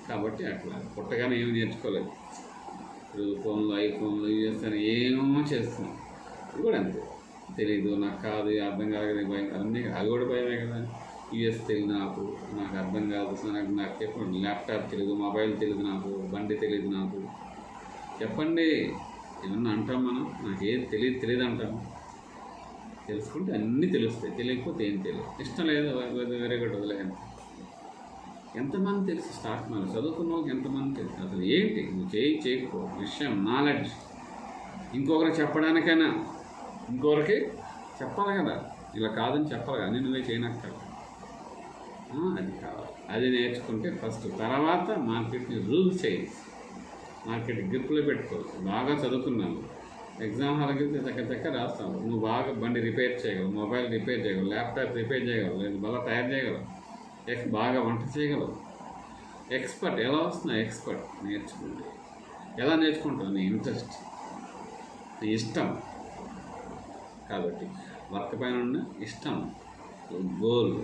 S2: కాబట్టి అట్లా పుట్టగానే ఏమి నేర్చుకోలేదు. ఇప్పుడు ఫోన్లు, ఐఫోన్లు యూఎస్ అని ఏమో చేస్తున్నాం. ఇది కూడా అంతే, తెలీదు, నాకు కాదు, అర్థం కాదు, భయం, అన్నీ అది కూడా భయమే కదా. యూఎస్ తెలియదు నాకు అర్థం కాదు, నాకు చెప్పండి. ల్యాప్టాప్ తెలియదు, మొబైల్ తెలియదు, నాకు బండి తెలియదు, నాకు చెప్పండి. ఏమన్నా అంటాం మనం, నాకు ఏది తెలియదు అంటాము. తెలుసుకుంటే అన్నీ తెలుస్తాయి, తెలియకపోతే ఏం తెలియదు. ఇష్టం లేదు, వేరే కూడా వదిలేయండి. ఎంతమంది తెలుసు స్టాక్ మార్కెట్ చదువుకున్న వాళ్ళకి, ఎంతమంది తెలుసు అసలు ఏంటి, నువ్వు చేయకపో విషయం, నాలెడ్జ్. ఇంకొకరికి చెప్పడానికైనా ఇంకొకరికి చెప్పాలి కదా, ఇలా కాదని చెప్పాలి కదా, నువ్వే చేయనక్కర్లేదు. అది కావాలి, అది నేర్చుకుంటే ఫస్ట్. తర్వాత మార్కెట్ని రూల్ చేయి, మార్కెట్ గ్రిప్లో పెట్టుకోవచ్చు. బాగా చదువుకున్నాను, ఎగ్జామ్ హాల్కి వెళ్తే చక్క రాస్తావు. నువ్వు బాగా బండి రిపేర్ చేయగలవు, మొబైల్ రిపేర్ చేయగలవు, ల్యాప్టాప్ రిపేర్ చేయగలవు, లేదు బాగా తయారు చేయగలవు, బాగా వంట చేయగలవు. ఎక్స్పర్ట్ ఎలా వస్తున్నా ఎక్స్పర్ట్ నేర్చుకుంటే ఎలా నేర్చుకుంటావు? నీ ఇంట్రెస్ట్, నీ ఇష్టం. కాబట్టి వర్క్ పైన ఉన్న ఇష్టం, గోల్,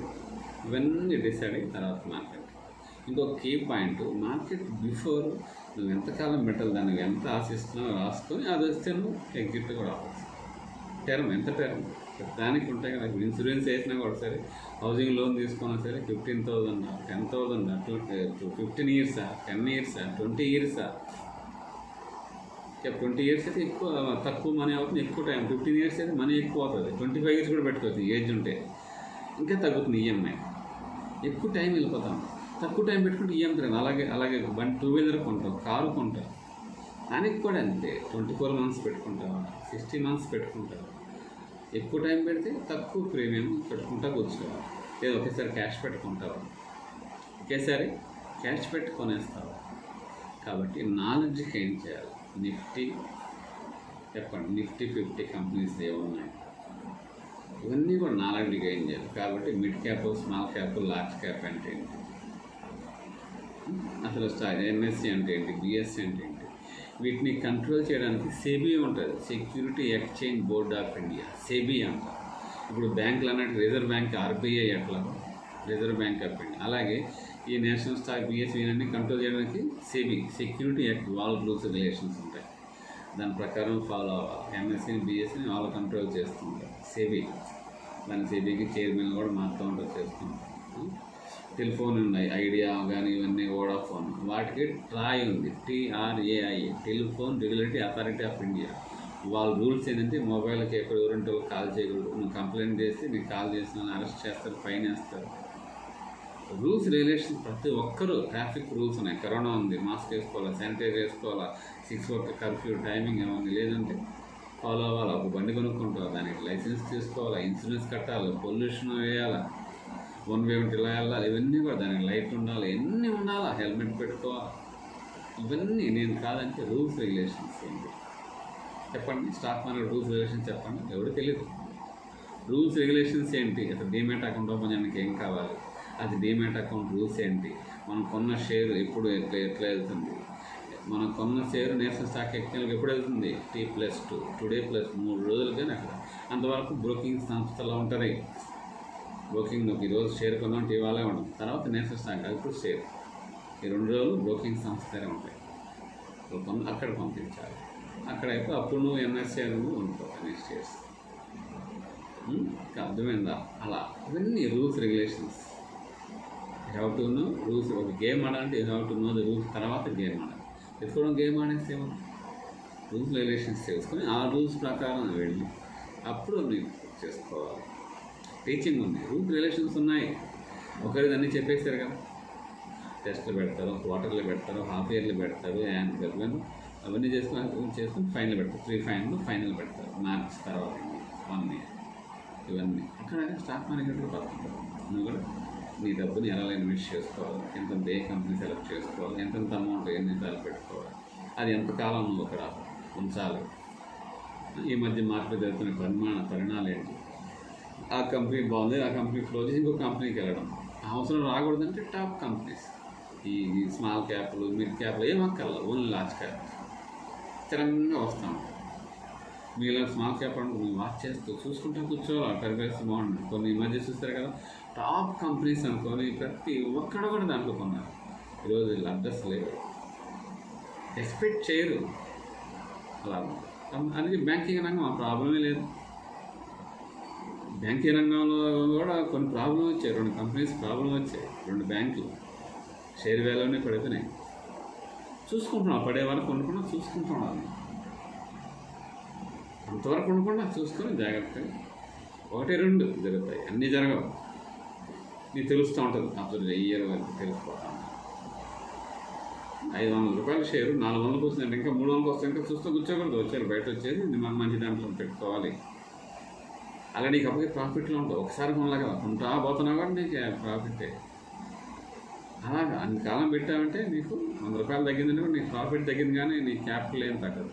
S2: ఇవన్నీ డిసైడ్ అయిన తర్వాత మార్కెట్. ఇంకొక కీ పాయింట్, మార్కెట్ బిఫోర్ నువ్వు ఎంతకాలం పెట్టాలి, దానికి ఎంత ఆశిస్తున్నావు రాసుకొని అది వస్తే నువ్వు ఎగ్జిట్ కూడా అవ్వచ్చు. టర్మ్ ఎంత టర్మ్ దానికి ఉంటాయి కదా. ఇన్సూరెన్స్ వేసినా కూడా సరే, హౌసింగ్ లోన్ తీసుకున్నా సరే 15,000 10,000 15 ఇయర్సా, 10 ఇయర్సా, 20 ఇయర్సా. 20 ఇయర్స్ అయితే ఎక్కువ తక్కువ మనీ అవుతుంది, ఎక్కువ టైం. 15 ఇయర్స్ అయితే మనీ ఎక్కువ అవుతుంది. 25 ఇయర్స్ కూడా పెట్టుకోవచ్చు ఏజ్ ఉంటే, ఇంకా తగ్గుతుంది ఈఎంఐ. ఎక్కువ టైం వెళ్ళిపోతాం, తక్కువ టైం పెట్టుకుంటే ఈఎంఐ. అలాగే బండి 2 వీలర్ కొంటావు, కారు కొంటావు, దానికి కూడా అంతే. 24 మంత్స్ పెట్టుకుంటావా, 60 మంత్స్ పెట్టుకుంటావా. ఎక్కువ టైం పెడితే తక్కువ ప్రీమియం పెట్టుకుంటా కూర్చోవాలి. లేదా ఒకేసారి క్యాష్ పెట్టుకుంటావా, ఒకేసారి క్యాష్ పెట్టుకొనేస్తావా. కాబట్టి నాలెడ్జ్కి ఏం చేయాలి? నిఫ్టీ చెప్పండి, నిఫ్టీ 50 కంపెనీస్ ఏమున్నాయి, ఇవన్నీ కూడా నాలెడ్జ్ గెయిన్ చేయాలి. కాబట్టి mid cap, small cap, large cap అంటే ఏంటి, అసలు ఎంఎస్సి అంటే ఏంటి, బిఎస్సి అంటే ఏంటి, వీటిని కంట్రోల్ చేయడానికి సెబీ ఉంటుంది, security exchange board of India, SEBI అంట. ఇప్పుడు బ్యాంకులు అన్నట్టు రిజర్వ్ బ్యాంక్, ఆర్బీఐ అట్లా రిజర్వ్ బ్యాంక్ ఆఫ్ ఇండియా. అలాగే ఈ నేషనల్ స్టాక్, బిఎస్సి ఇవన్నీ కంట్రోల్ చేయడానికి సెబీ, సెక్యూరిటీ యాక్ట్, వాళ్ళ రూల్స్ రెగ్యులేషన్స్ ఉంటాయి, దాని ప్రకారం ఫాలో అవ్వాలి. ఎంఎస్సిని, బిఎస్సిని వాళ్ళు కంట్రోల్ చేస్తుంటారు సెబీ. దాని సెబీకి చైర్మన్ కూడా మారుతూ ఉంటారు, చేస్తుంటారు. టెలిఫోన్ ఉన్నాయి, ఐడియా కానీ ఇవన్నీ, వోడాఫోన్, వాటికి ట్రాయ్ ఉంది, TRAI, telephone regulatory authority of India. వాళ్ళ రూల్స్ ఏంటంటే మొబైల్కి ఎక్కడ ఎవరంటే కాల్ చేయకూడదు, నువ్వు కంప్లైంట్ చేస్తే నీకు కాల్ చేసిన అరెస్ట్ చేస్తారు, ఫైన్ వేస్తారు. రూల్స్ రెగ్యులేషన్స్ ప్రతి ఒక్కరూ, ట్రాఫిక్ రూల్స్ ఉన్నాయి, కరోనా ఉంది, మాస్క్ వేసుకోవాలా, శానిటైజర్ వేసుకోవాలా, 6 o'clock కర్ఫ్యూ టైమింగ్ ఏమన్నా, లేదంటే ఫాలో అవ్వాలి. ఒక బండి కొనుక్కుంటావు, దానికి లైసెన్స్ తీసుకోవాలా, ఇన్సూరెన్స్ కట్టాలి, పొల్యూషన్ వేయాలా, 1 way ఉంటే ఇలా వెళ్ళాలి, ఇవన్నీ కూడా దానికి లైట్ ఉండాలి, ఎన్ని ఉండాలా, హెల్మెట్ పెట్టుకోవాలి. ఇవన్నీ నేను కాదంటే రూల్స్ రెగ్యులేషన్స్ ఏంటి చెప్పండి. స్టాక్ మార్కెట్ రూల్స్ రెగ్యులేషన్స్ చెప్పండి, ఎవరు తెలియదు. రూల్స్ రెగ్యులేషన్స్ ఏంటి, అసలు డీమ్యాట్ అకౌంట్ ఓపెన్ చేయడానికి ఏం కావాలి, అది డీమ్యాట్ అకౌంట్ రూల్స్ ఏంటి, మనం కొన్న షేర్ ఎప్పుడు ఎట్లా వెళ్తుంది, మనం కొన్న షేర్ నేషనల్ స్టాక్ ఎక్స్చేంజ్కి ఎప్పుడు వెళ్తుంది, T+2 టుడే ప్లస్ 3 రోజులు. కానీ అక్కడ అంతవరకు బ్రోకింగ్ సంస్థలో ఉంటుంది. బ్రోకింగ్ ఈరోజు షేర్ కొన్నాం, ఇవాళే ఉండదు, తర్వాత నేషనల్ స్టాక్, ఇప్పుడు షేర్, ఈ 2 రోజులు బ్రోకింగ్ సంస్థలే ఉంటాయి. అక్కడ పంపించాలి, అక్కడైతే అప్పుడు నువ్వు ఎన్ఎస్సీ నువ్వు ఉంటావు, నెక్స్ట్ ఇయర్స్. అర్థమైందా? అలా ఇవన్నీ rules regulations. You have to know rules. ఒక గేమ్ ఆడాలంటే you have to know the rules, తర్వాత గేమ్ ఆడాలి. ఎత్తుకోవడం గేమ్ ఆడేసేమో, రూల్స్ రెగ్యులేషన్స్ తెలుసుకొని ఆ రూల్స్ ప్రకారం వెళ్ళి అప్పుడు మీరు చేసుకోవాలి. టీచింగ్ ఉంది, రూల్స్ రెగ్యులేషన్స్ ఉన్నాయి. ఒకరి అన్నీ చెప్పేస్తారు కదా, టెస్ట్లు పెడతారు, క్వార్టర్లు పెడతారు, హాఫ్ ఇయర్లు పెడతారు, యాన్యువల్ అవన్నీ చేసుకొని ఫైనల్ పెడతారు, 3 ఫైనల్ పెడతారు, మార్క్స్ తర్వాత 1 year. ఇవన్నీ అక్కడ స్టాక్ మార్కెట్లో పడుతుంటారు. నువ్వు కూడా నీ డబ్బుని ఎలా ఇన్వెస్ట్ చేసుకోవాలి, ఎంత ఏ కంపెనీ సెలెక్ట్ చేసుకోవాలి, ఎంతెంత అమౌంట్ ఎన్నిసార్లు పెట్టుకోవాలి, అది ఎంతకాలం నువ్వు అక్కడ ఉంచాలి, ఈ మధ్య మార్కెట్ జరుగుతున్న పరిణామాలు ఏంటి, ఆ కంపెనీ బాగుంది, ఆ కంపెనీ క్లోజ్ చేసి ఇంకో కంపెనీకి వెళ్ళడం. అవసరం రాకూడదంటే టాప్ కంపెనీస్, ఈ స్మాల్ క్యాప్లు, మిడ్ క్యాప్లు ఏం అక్కర్లేదు, ఓన్లీ లార్జ్ క్యాప్ స్థిరంగా వస్తూ ఉంటాయి. మీలో స్మాల్ క్యాప్ అంటే మీరు వాచ్ చేస్తూ చూసుకుంటూ కూర్చోవాలి, పరివేసి బాగుంటుంది. కొన్ని ఈ మధ్య చూస్తారు కదా, టాప్ కంపెనీస్ అనుకొని ప్రతి ఒక్కడు కూడా దాంట్లో కొన్నారు. ఈరోజు అడ్రస్ లేదు, ఎక్స్పెక్ట్ చేయరు. అలా అందుకే బ్యాంకింగ్ రంగం ఆ ప్రాబ్లమే లేదు. బ్యాంకింగ్ రంగంలో కూడా కొన్ని ప్రాబ్లం వచ్చాయి, 2 కంపెనీస్ ప్రాబ్లం వచ్చాయి, 2 బ్యాంకులు షేర్ వాల్యూనే పడిపోయినాయి. చూసుకుంటున్నాం, పడే వరకు కొనుక్కున్నా చూసుకుంటున్నాం, అంతవరకు ఉండకుండా చూసుకొని జాగ్రత్తగా 1-2 జరుగుతాయి, అన్నీ జరగవు. నీకు తెలుస్తూ ఉంటుంది, అబ్జర్వ్ ఇయర్ వరకు తెలిసిపోతా ఉంటుంది. 500 రూపాయల షేరు 400కి వచ్చిందంటే ఇంకా 300కి వస్తే ఇంకా చూస్తూ కూర్చోకూడదు, వచ్చారు బయట వచ్చేసి మనం మంచి దాంట్లో పెట్టుకోవాలి. అలా నీకు అప్పటికే ప్రాఫిట్లో ఉంటావు. ఒకసారి కొనలే కదా, కొంటా పోతున్నావు కూడా నీకు ప్రాఫిటే. అలాగా అన్ని కాలం పెట్టామంటే నీకు 100 రూపాయలు తగ్గిందంటే కూడా నీకు ప్రాఫిట్ తగ్గింది, కానీ నీ క్యాపిటల్ ఏం తగ్గదు.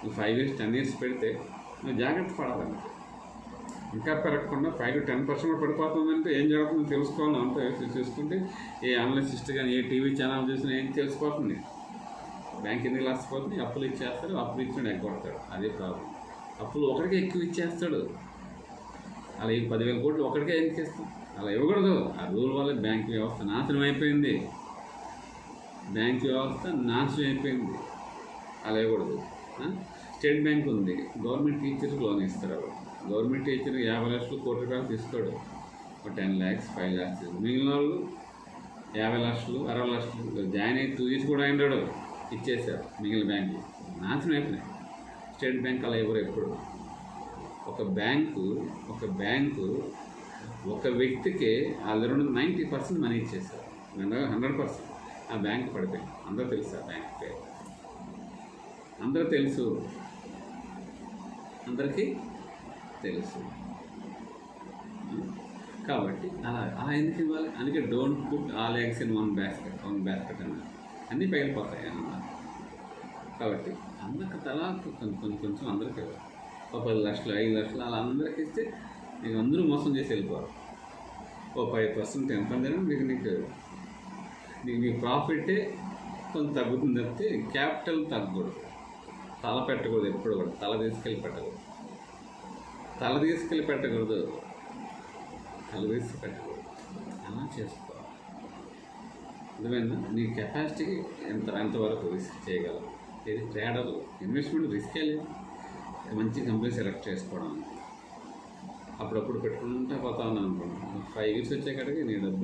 S2: నువ్వు 5 years 10 years పెడితే నువ్వు జాగ్రత్త పడాలండి. ఇంకా పెరగకుండా 5 to 10% కూడా పడిపోతుందంటే ఏం జరుగుతుందో తెలుసుకోవాలి. అంతా చూసుకుంటే ఏ అనలిసిస్ట్ కానీ ఏ టీవీ ఛానల్ చూసినా ఏం తెలిసిపోతుంది. బ్యాంక్ ఎందుకు లాసిపోతుంది, అప్పులు ఇచ్చేస్తారు, అప్పులు ఇచ్చినాడు ఎగ్గొడతాడు. అదే ప్రాబ్లం. అప్పులు ఒకరికే ఎక్కువ ఇచ్చేస్తాడు. అలా ఈ 10,000 కోట్లు ఒకరికే ఎందుకు ఇస్తాం? అలా ఇవ్వకూడదు. ఆ రూల్ వల్ల బ్యాంక్ వ్యవస్థ నాశనం అయిపోయింది. బ్యాంక్ వ్యవస్థ నాశనం అయిపోయింది. అలా ఇవ్వకూడదు. స్టేట్ బ్యాంక్ ఉంది, గవర్నమెంట్ టీచర్కి లోన్ ఇస్తారు. గవర్నమెంట్ టీచర్ 50 లక్షలు కోటి రూపాయలు తీసుకోడు. ఒక 10 lakhs 5 lakhs. మిగిలిన వాళ్ళు 50 లక్షలు 60 లక్షలు జాయిన్ అయ్యి 2 years కూడా అయినాడు ఇచ్చేసారు. మిగిలిన బ్యాంకులు నాశనం అయిపోయినాయి. స్టేట్ బ్యాంక్ అలా ఎవరు ఎప్పుడు. ఒక బ్యాంకు ఒక వ్యక్తికి వాళ్ళ 90% మనీ ఇచ్చేసారు. 100% ఆ బ్యాంక్ పడిపోయింది. అందరూ తెలుసు ఆ బ్యాంక్ పేరు, అందరూ తెలుసు, అందరికీ తెలుసు. కాబట్టి అలా ఎందుకు ఇవ్వాలి? అందుకే don't put all eggs in one basket అన్నారు. అన్నీ పగిలిపోతాయి అన్నమాట. కాబట్టి అందరికి తలా కొంచెం అందరికీ ఇవ్వాలి. ఒక 10 లక్షలు 5 లక్షలు అలా అందరికి ఇస్తే నీకు అందరూ మోసం చేసి వెళ్ళిపోరు. ఓ 5% 10% నీ ప్రాఫిటే కొంత తగ్గుతుంది తప్పితే క్యాపిటల్ తగ్గకూడదు. తల పెట్టకూడదు. ఎప్పుడు కూడా తల తీసుకెళ్ళి పెట్టకూడదు. అలా చేసుకోవాలి. అర్థమైందా? నీ కెపాసిటీకి ఎంతవరకు రిస్క్ చేయగలవు. ఇది ట్రేడర్లు ఇన్వెస్ట్మెంట్ రిస్కే లేదు. మంచి కంపెనీ సెలెక్ట్ చేసుకోవడం, అప్పుడప్పుడు పెట్టుకుంటే పోతా ఉన్నాను అనుకున్నాను. 5 years వచ్చేకాడికి నీ డబ్బు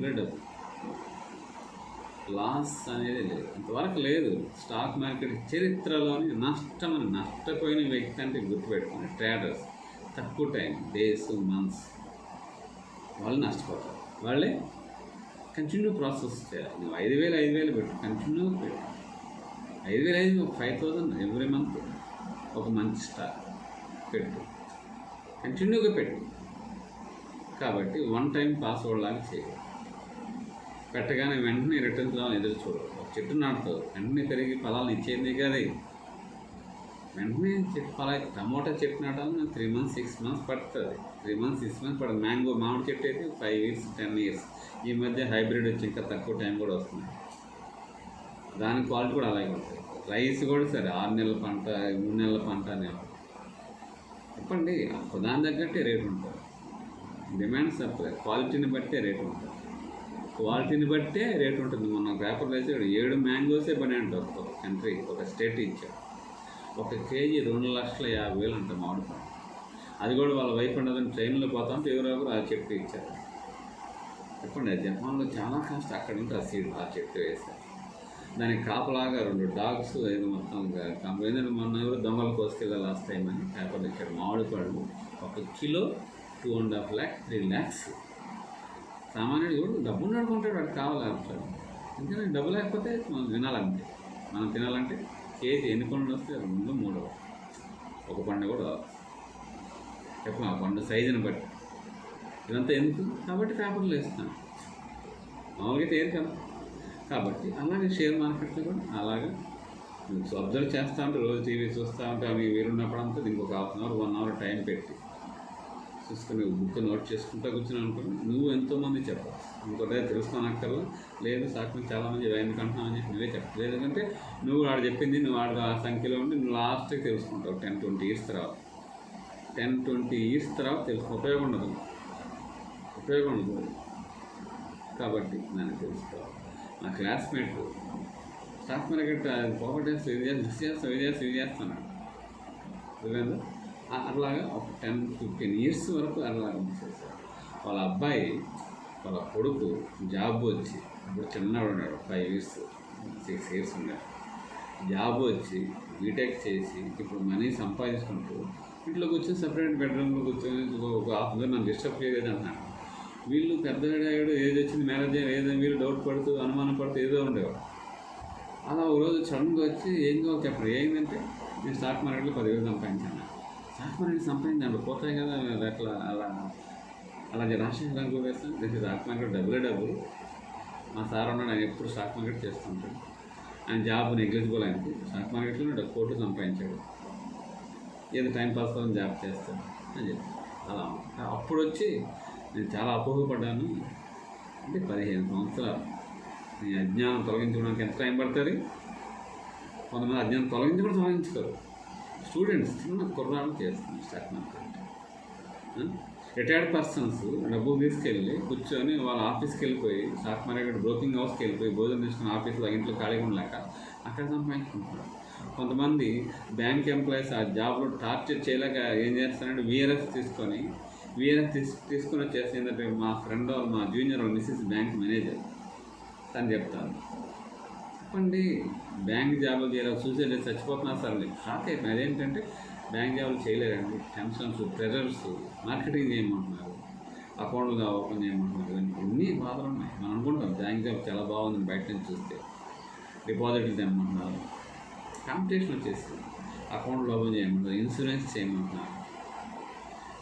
S2: లాస్ అనేది లేదు, అంతవరకు లేదు. స్టాక్ మార్కెట్ చరిత్రలోని నష్టపోయిన వ్యక్తి అంటే గుర్తుపెట్టుకుని ట్రేడర్స్. తక్కువ టైం, డేస్ మంత్స్ వాళ్ళు నష్టపోతారు. వాళ్ళే కంటిన్యూ ప్రాసెస్ చేయాలి. నువ్వు 5,000 పెట్టు, కంటిన్యూ పెట్టు. 5,000 5,000 ఎవ్రీ మంత్ ఒక మంచి స్టాక్ పెట్టు, కంటిన్యూగా పెట్టు. కాబట్టి 1 time పాస్వర్డ్ లాగా చేయాలి. పెట్టగానే వెంటనే రిటర్న్స్ రావాలని ఎదురు చూడదు. ఒక చెట్టు నాటుతావు, వెంటనే పెరిగి ఫలాలు ఇచ్చేది కాదు. వెంటనే టమోటా చెట్టు నాటాలని 3 months 6 months పడుతుంది. 3 months 6 months పడుతుంది. మామిడి చెట్టు అయితే 5 years 10 years. ఈ మధ్య హైబ్రిడ్ వచ్చి ఇంకా తక్కువ టైం కూడా వస్తుంది. దాని క్వాలిటీ కూడా అలాగే ఉంటుంది. రైస్ కూడా సరే 6 నెలల పంట 3 నెలల పంట అని చెప్పండి. దాని తగ్గట్టే రేటు ఉంటుంది. డిమాండ్ సప్లై క్వాలిటీని బట్టే రేటు ఉంటుంది. మొన్న పేపర్లో అయితే 7 mangoes పని అంటే ఒక కంట్రీ ఒక స్టేట్ ఇచ్చారు. 1 kg 2,50,000 అంట మామిడి పండు. అది కూడా వాళ్ళ వైపు ఉండదని ట్రైన్లో పోతా ఉంటే ఎవరెవరు ఆ చెట్టు ఇచ్చారు. చెప్పండి, జపాన్లో చాలా కాస్ట్ అక్కడ ఉంటే ఆ చెట్టు వేస్తారు. దానికి కాపలాగా 2 dogs ఏదో మొత్తం కంపెనీ. మొన్న ఎవరు దొంగలు కోసుకెళ్ళి లాస్ట్ టైం అని పేపర్లు ఇచ్చారు. మామిడి పండు 1 kilo 2.5 lakhs 3 lakhs. సామాన్యుడు కూడా డబ్బు నడుకుంటాడు, వాడికి కావాలంటాడు. ఎందుకంటే డబ్బు లేకపోతే మనం తినాలంటే కేజీ ఎన్ని పండ్లు వస్తే 2 3 ఒక పండు కూడా చెప్పు. ఆ పండు సైజుని బట్టి ఇదంతా ఎందుకు? కాబట్టి పేపర్లు వేస్తాను. మామూలుగా తేరు కదా. కాబట్టి అలాగే షేర్ మార్కెట్లో కూడా అలాగే అబ్జర్వ్ చేస్తూ ఉంటే, రోజు టీవీ చూస్తూ ఉంటే అవి వీరున్నప్పుడంతా దీనికి ఒక 1/2 hour 1 hour టైం పెట్టి చూసుకుని బుక్ నోట్ చేసుకుంటూ కూర్చుని అనుకుని నువ్వు ఎంతోమంది చెప్పాలి. ఇంకోటే తెలుసుకోనక్కర్లా. లేదు సాక్షి చాలామంది ఎందుకంటున్నావు అని చెప్పి నువ్వే చెప్పాలి. లేదంటే నువ్వు వాడు చెప్పింది నువ్వు వాడు ఆ సంఖ్యలో ఉండి నువ్వు లాస్ట్కి తెలుసుకుంటావు. 10-20 years తర్వాత 10-20 years తర్వాత ఉపయోగం ఉండదు. కాబట్టి దాన్ని తెలుసుకోవాలి. నా క్లాస్మేట్ స్టాక్ మార్కెట్ పోగొట్టేసి ఇది చేస్తున్నాడు. అర్థమైందా? అట్లాగా ఒక 10-15 years వరకు అలాగా చేశారు. వాళ్ళ అబ్బాయి వాళ్ళ కొడుకు జాబ్ వచ్చి, ఇప్పుడు చిన్నవాడు ఉన్నాడు, 5 years 6 years ఉన్నాడు. జాబ్ వచ్చి బీటెక్ చేసి ఇప్పుడు మనీ సంపాదించుకుంటూ ఇంట్లో కూర్చొని సపరేట్ బెడ్రూమ్లో కూర్చొని ఒక 1/2 hour నన్ను డిస్టర్బ్ చేయలేదు అన్నాడు. వీళ్ళు పెద్దగాడు ఏజ్ వచ్చింది, మ్యారేజ్ ఏదో వీళ్ళు డౌట్ పడుతూ అనుమానం పడుతూ ఏదో ఉండేవాడు. అలా ఒక రోజు సడన్గా వచ్చి ఏం కావాలి చెప్పండి. ఏంటంటే నేను స్టాక్ మార్కెట్లో 10,000 సంపాదించాను. స్టాక్ మార్కెట్ సంపాదించాను పోతాయి కదా, అట్లా అలా రాష్ట్రం వేస్తాను. స్టాక్ మార్కెట్ డబ్బులు. మా సార్ ఉన్నాడు, ఆయన ఎప్పుడు స్టాక్ మార్కెట్ చేస్తుంటాడు. ఆయన జాబ్ నెగ్లిజిబుల్ అయింది. స్టాక్ మార్కెట్లో 1 కోటి సంపాదించాడు. ఏదో టైంపాస్ కోసం జాబ్ చేస్తాను అని చెప్పి అలా అప్పుడు వచ్చి నేను చాలా అపోహపడ్డాను. అంటే 15 సంవత్సరాలు నీ అజ్ఞానం తొలగించుకోవడానికి ఎంత టైం పడుతుంది? కొంతమంది అజ్ఞానం తొలగించుకోరు. స్టూడెంట్స్ చిన్న కుర్రాలు చేస్తున్నారు స్టాక్ మార్కెట్. రిటైర్డ్ పర్సన్స్ డబ్బులు తీసుకెళ్ళి కూర్చొని వాళ్ళ ఆఫీస్కి వెళ్ళిపోయి స్టాక్ మార్కెట్ బ్రోకింగ్ హౌస్కి వెళ్ళిపోయి భోజనం తీసుకుని ఆఫీస్లో ఇంట్లో ఖాళీగా ఉండలేక అక్కడ సంపాదించుకుంటున్నారు. కొంతమంది బ్యాంక్ ఎంప్లాయీస్ ఆ జాబ్లో టార్చర్ చేయలేక ఏం చేస్తారంటే VRS తీసుకొని వచ్చేసి ఏంటంటే మా ఫ్రెండ్ మా జూనియర్ మిస్సెస్ బ్యాంక్ మేనేజర్ తను చెప్తాను, చెప్పండి బ్యాంక్ జాబులు చేయాలి సూసైడ్ చేసి చచ్చిపోతున్నారు సార్ అని షాక్ అయిపోయింది. అదేంటంటే బ్యాంక్ జాబులు చేయలేరండి, టెన్షన్స్, ప్రెజర్స్, మార్కెటింగ్ చేయమంటున్నారు, అకౌంట్లు ఓపెన్ చేయమంటున్నారు, ఇవన్నీ బాధలు ఉన్నాయి. మనం అనుకుంటాం బ్యాంక్ జాబ్ చాలా బాగుంది బయట నుంచి చూస్తే, డిపాజిట్లు తెమ్మంటున్నారు, కాంపిటీషన్ వచ్చేసి అకౌంట్లు ఓపెన్ చేయమంటున్నారు, ఇన్సూరెన్స్ చేయమంటున్నారు,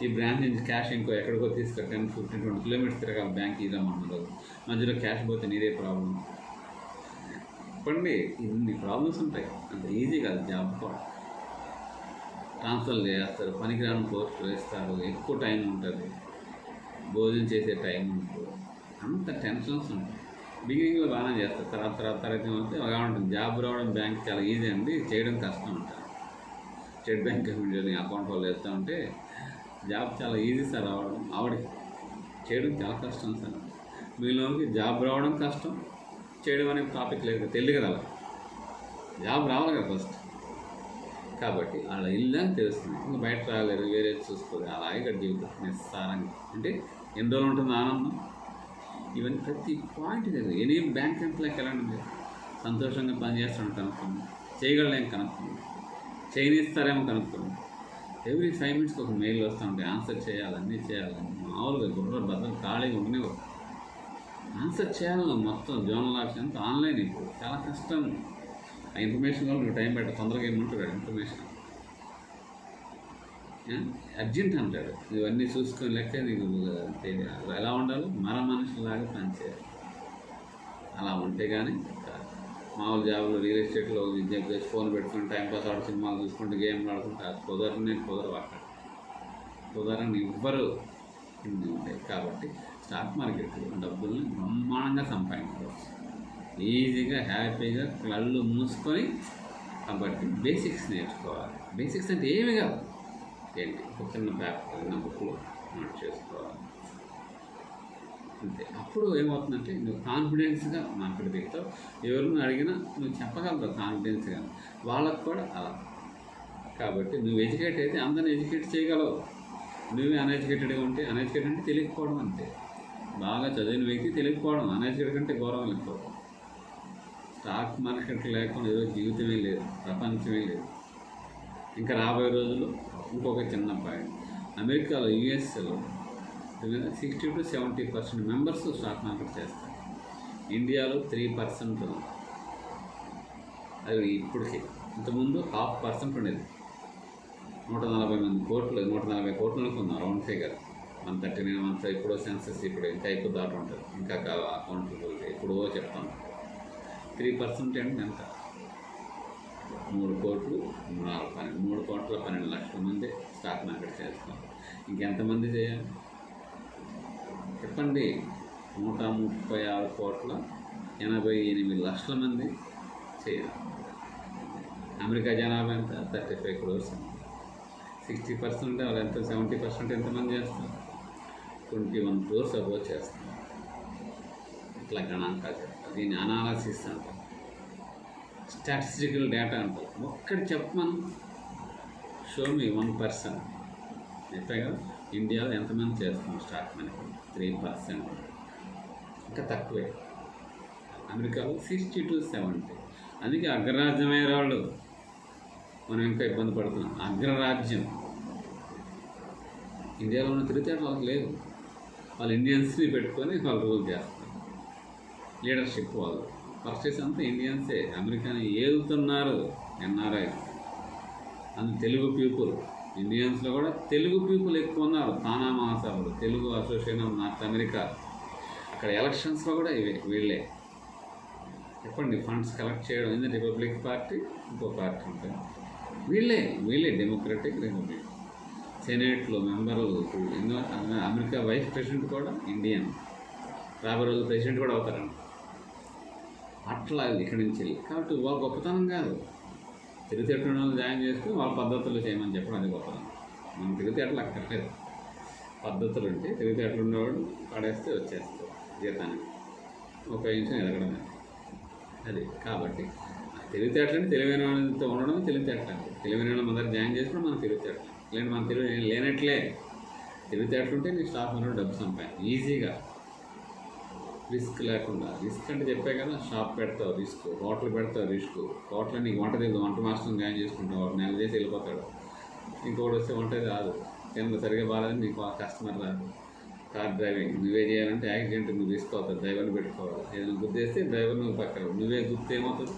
S2: ఈ బ్రాంచ్ నుంచి క్యాష్ ఇంకో ఎక్కడికో తీసుకొని 10, 15, 20 కిలోమీటర్స్ తిరగాలి బ్యాంక్ ఇద్దామంటున్నారు, మధ్యలో క్యాష్ పోతే నీదే ప్రాబ్లం. చెప్పండి ఇన్ని ప్రాబ్లమ్స్ ఉంటాయి. అంత ఈజీ కాదు జాబ్ కూడా. ట్రాన్స్ఫర్లు చేస్తారు, పనికిరాని పోస్టులు వేస్తారు, ఎక్కువ టైం ఉంటుంది, భోజనం చేసే టైం ఉంటుంది, అంత టెన్షన్స్ ఉంటాయి. బిగినింగ్లో బాగానే చేస్తారు, తర్వాత అయితే బాగా ఉంటుంది. జాబ్ రావడం బ్యాంక్ చాలా ఈజీ అండి, చేయడం కష్టం ఉంటుంది. స్టేట్ బ్యాంక్ అకౌంట్ వాళ్ళు వేస్తూ ఉంటే జాబ్ చాలా ఈజీ సార్ రావడం, చేయడం చాలా కష్టం సార్. మీలోకి జాబ్ రావడం కష్టం, చేయడం అనేది టాపిక్ లేదు, తెలియదు కదా, అలా జాబ్ రావాలి కదా ఫస్ట్. కాబట్టి వాళ్ళ ఇల్లు అని తెలుస్తుంది, ఇంకా బయట రాలేరు, వేరే చూసుకోలేదు, అలాగే ఇక్కడ జీవితం నిస్సారంగా. అంటే ఎన్ని రోజులు ఉంటుంది ఆనందం, ఇవన్నీ ప్రతి పాయింట్ లేదు. ఎనీ బ్యాంక్ ఎంప్లాయ్కి ఎలా ఉంది, సంతోషంగా పనిచేస్తాను కనుక్కోండి, చేయగలలేం కనుక్కోండి, చేయనిస్తారేమో కనుక్కోండి. ఎవ్రీ 5 మినిట్స్కి ఒక మెయిల్ వస్తూ ఉంటాయి, ఆన్సర్ చేయాలి, అన్నీ చేయాలని మామూలుగా గుర్ర బద్దలు ఖాళీగా ఉండేవారు. ఆన్సర్ చేయాలి మొత్తం జోనల్ ఆప్షన్ అంతా ఆన్లైన్, ఇప్పుడు చాలా కష్టం. ఆ ఇన్ఫర్మేషన్ వల్ల నువ్వు టైం పెట్ట తొందరగా ఏమంటాడు ఇన్ఫర్మేషన్ అర్జెంట్ అంటాడు. ఇవన్నీ చూసుకొని లెక్క నీకు ఎలా ఉండాలి, మనుషులాగా పనిచేయాలి. అలా ఉంటే కానీ మామూలు జాబులు రియల్ ఎస్టేట్లో విద్య ఫోన్ పెట్టుకొని టైంపాస్ ఆడు సినిమాలు చూసుకుంటే గేమ్లు ఆడుకుంటే అది కుదరని ఇవ్వరు ఇన్ని ఉంటాయి. కాబట్టి స్టాక్ మార్కెట్లో డబ్బుల్ని బ్రహ్మాండంగా సంపాదించుకోవచ్చు, ఈజీగా హ్యాపీగా కళ్ళు మూసుకొని. కాబట్టి బేసిక్స్ నేర్చుకోవాలి. బేసిక్స్ అంటే ఏమి కాదు, ఏంటి ఒక చిన్న పేపర్ చిన్న బుక్లో నోట్ చేసుకోవాలి అంతే. అప్పుడు ఏమవుతుందంటే నువ్వు కాన్ఫిడెన్స్గా మార్కెట్ దిగుతావు. ఎవరిని అడిగినా నువ్వు చెప్పగలుగుతావు కాన్ఫిడెన్స్గా, వాళ్ళకు కూడా అలా. కాబట్టి నువ్వు ఎడ్యుకేట్ అయితే అందరిని ఎడ్యుకేట్ చేయగలవు. నువ్వే అన్ఎడ్యుకేటెడ్గా ఉంటే, అన్ఎడ్యుకేటెడ్ అంటే తెలియకపోవడం అంతే. బాగా చదివిన వ్యక్తి తెలియకపోవడం, అన్ఎడ్యుకేటెడ్ కంటే గౌరవం ఎక్కువ. స్టాక్ మార్కెట్ లేకుండా ఏదో జీవితమే లేదు, ప్రపంచమే లేదు. ఇంకా రాబోయే రోజుల్లో ఇంకొక చిన్న పాయింట్, అమెరికాలో యుఎస్ఏలో 60 to 70% మెంబర్స్ స్టాక్ మార్కెట్ చేస్తారు. ఇండియాలో 3%. అది ఇప్పటికీ, ఇంతకుముందు 0.5% ఉండేది. 140 కోట్లు అనుకుందాం రౌండ్ ఫిగర్. 139, 130 ఎప్పుడో సెన్సెస్, ఇప్పుడు ఇంకా ఎక్కువ దాటి ఉంటుంది, ఇంకా అకౌంట్లు ఎప్పుడో చెప్తాను. 3% అంటే ఎంత? 3 కోట్లు 3 కోట్ల 12 లక్షల మంది స్టాక్ మార్కెట్ చేస్తారు. ఇంకెంతమంది చేయాలి చెప్పండి? 136 కోట్ల 88 లక్షల మంది చేయాలి. అమెరికా జనాభా ఎంత? 35 crores. 60% వాళ్ళు ఎంత? 70% ఎంతమంది చేస్తారు? 21 crores అబోవ్ చేస్తారు. ఇట్లా గణాంకాలు చెప్తారు. దీన్ని అనాలసిస్ అంటారు, స్టాటిస్టికల్ డేటా అంటారు. ఒక్కటి చెప్పమను, షో మీ 1%. చెప్పాయి కదా, ఇండియాలో ఎంతమంది చేస్తున్నారు స్టాక్ మార్కెట్? 3%, ఇంకా తక్కువే. అమెరికాలో 60 to 70. అందుకే అగ్రరాజ్యమయ్యే వాళ్ళు మనం ఇంకా ఇబ్బంది పడుతున్నాం. అగ్రరాజ్యం ఇండియాలో ఉన్న తిరుగుతాడు వాళ్ళకి లేదు. వాళ్ళు ఇండియన్స్ని పెట్టుకొని వాళ్ళు రూల్ చేస్తారు. లీడర్షిప్ వాళ్ళు పర్చేస్ అంతా ఇండియన్సే. అమెరికాని ఏలుతున్నారు ఎన్ఆర్ఐ. అందు తెలుగు పీపుల్, ఇండియన్స్లో కూడా తెలుగు పీపుల్ ఎక్కువ ఉన్నారు. తానా మహాసభలు, Telugu association of north America, అక్కడ ఎలక్షన్స్లో కూడా వీళ్ళే. చెప్పండి, ఫండ్స్ కలెక్ట్ చేయడం. ఎందుకంటే రిపబ్లిక్ పార్టీ, ఇంకో పార్టీ ఉంటుంది. వీళ్ళే డెమోక్రటిక్ రిపబ్లిక్. సెనేట్లో మెంబర్లు ఎన్నో, అమెరికా వైస్ ప్రెసిడెంట్ కూడా ఇండియన్, రాబోయే రోజు ప్రెసిడెంట్ కూడా అవుతారండి. అట్లా ఇక్కడి నుంచి వెళ్ళి, కాబట్టి వాళ్ళ గొప్పతనం కాదు, తెలివితేటలు వాళ్ళు జాయిన్ చేసుకుని వాళ్ళ పద్ధతులు చేయమని చెప్పడం అది గొప్పతనం. మనం తెలివితేటలు అక్కర్లేదు, పద్ధతులు ఉంటే తెలివితేటలు ఉండేవాడు పడేస్తే వచ్చేస్తారు జీతానికి, ఉపయోగించి ఎదగడమే అది. కాబట్టి తెలివితేటలని తెలివైన వాళ్ళతో ఉండడం తెలివితేటలు, తెలివైన వాళ్ళ మొదట జాయిన్ చేసుకోవడం మన తెలివితేటలు. లేదంటే మన తెలివి లేనట్లే. తెలివితేటలు ఉంటే నీ స్టాఫ్ ఉన్న డబ్బు సంపాదించు ఈజీగా, రిస్క్ లేకుండా. రిస్క్ అంటే చెప్పే కదా, షాప్ పెడతావు రిస్క్, హోటల్ పెడతావు రిస్క్. హోటల్ నీకు వంట తెలియదు, వంట మాస్టర్ని జాయిన్ చేసుకుంటావు, వాడు నెల చేసి వెళ్ళిపోతాడు. ఇంకోటి వస్తే వంట రాదు, కింద సరిగా బాగాలేదు, నీకు ఆ కస్టమర్ రాదు. కార్ డ్రైవింగ్ నువ్వే చేయాలంటే యాక్సిడెంట్ నువ్వు రిస్క్ అవుతుంది, డ్రైవర్ని పెట్టుకోవాలి. ఏదైనా గుద్దేస్తే డ్రైవర్ నువ్వు పక్కన, నువ్వే గుర్తు ఏమవుతుంది,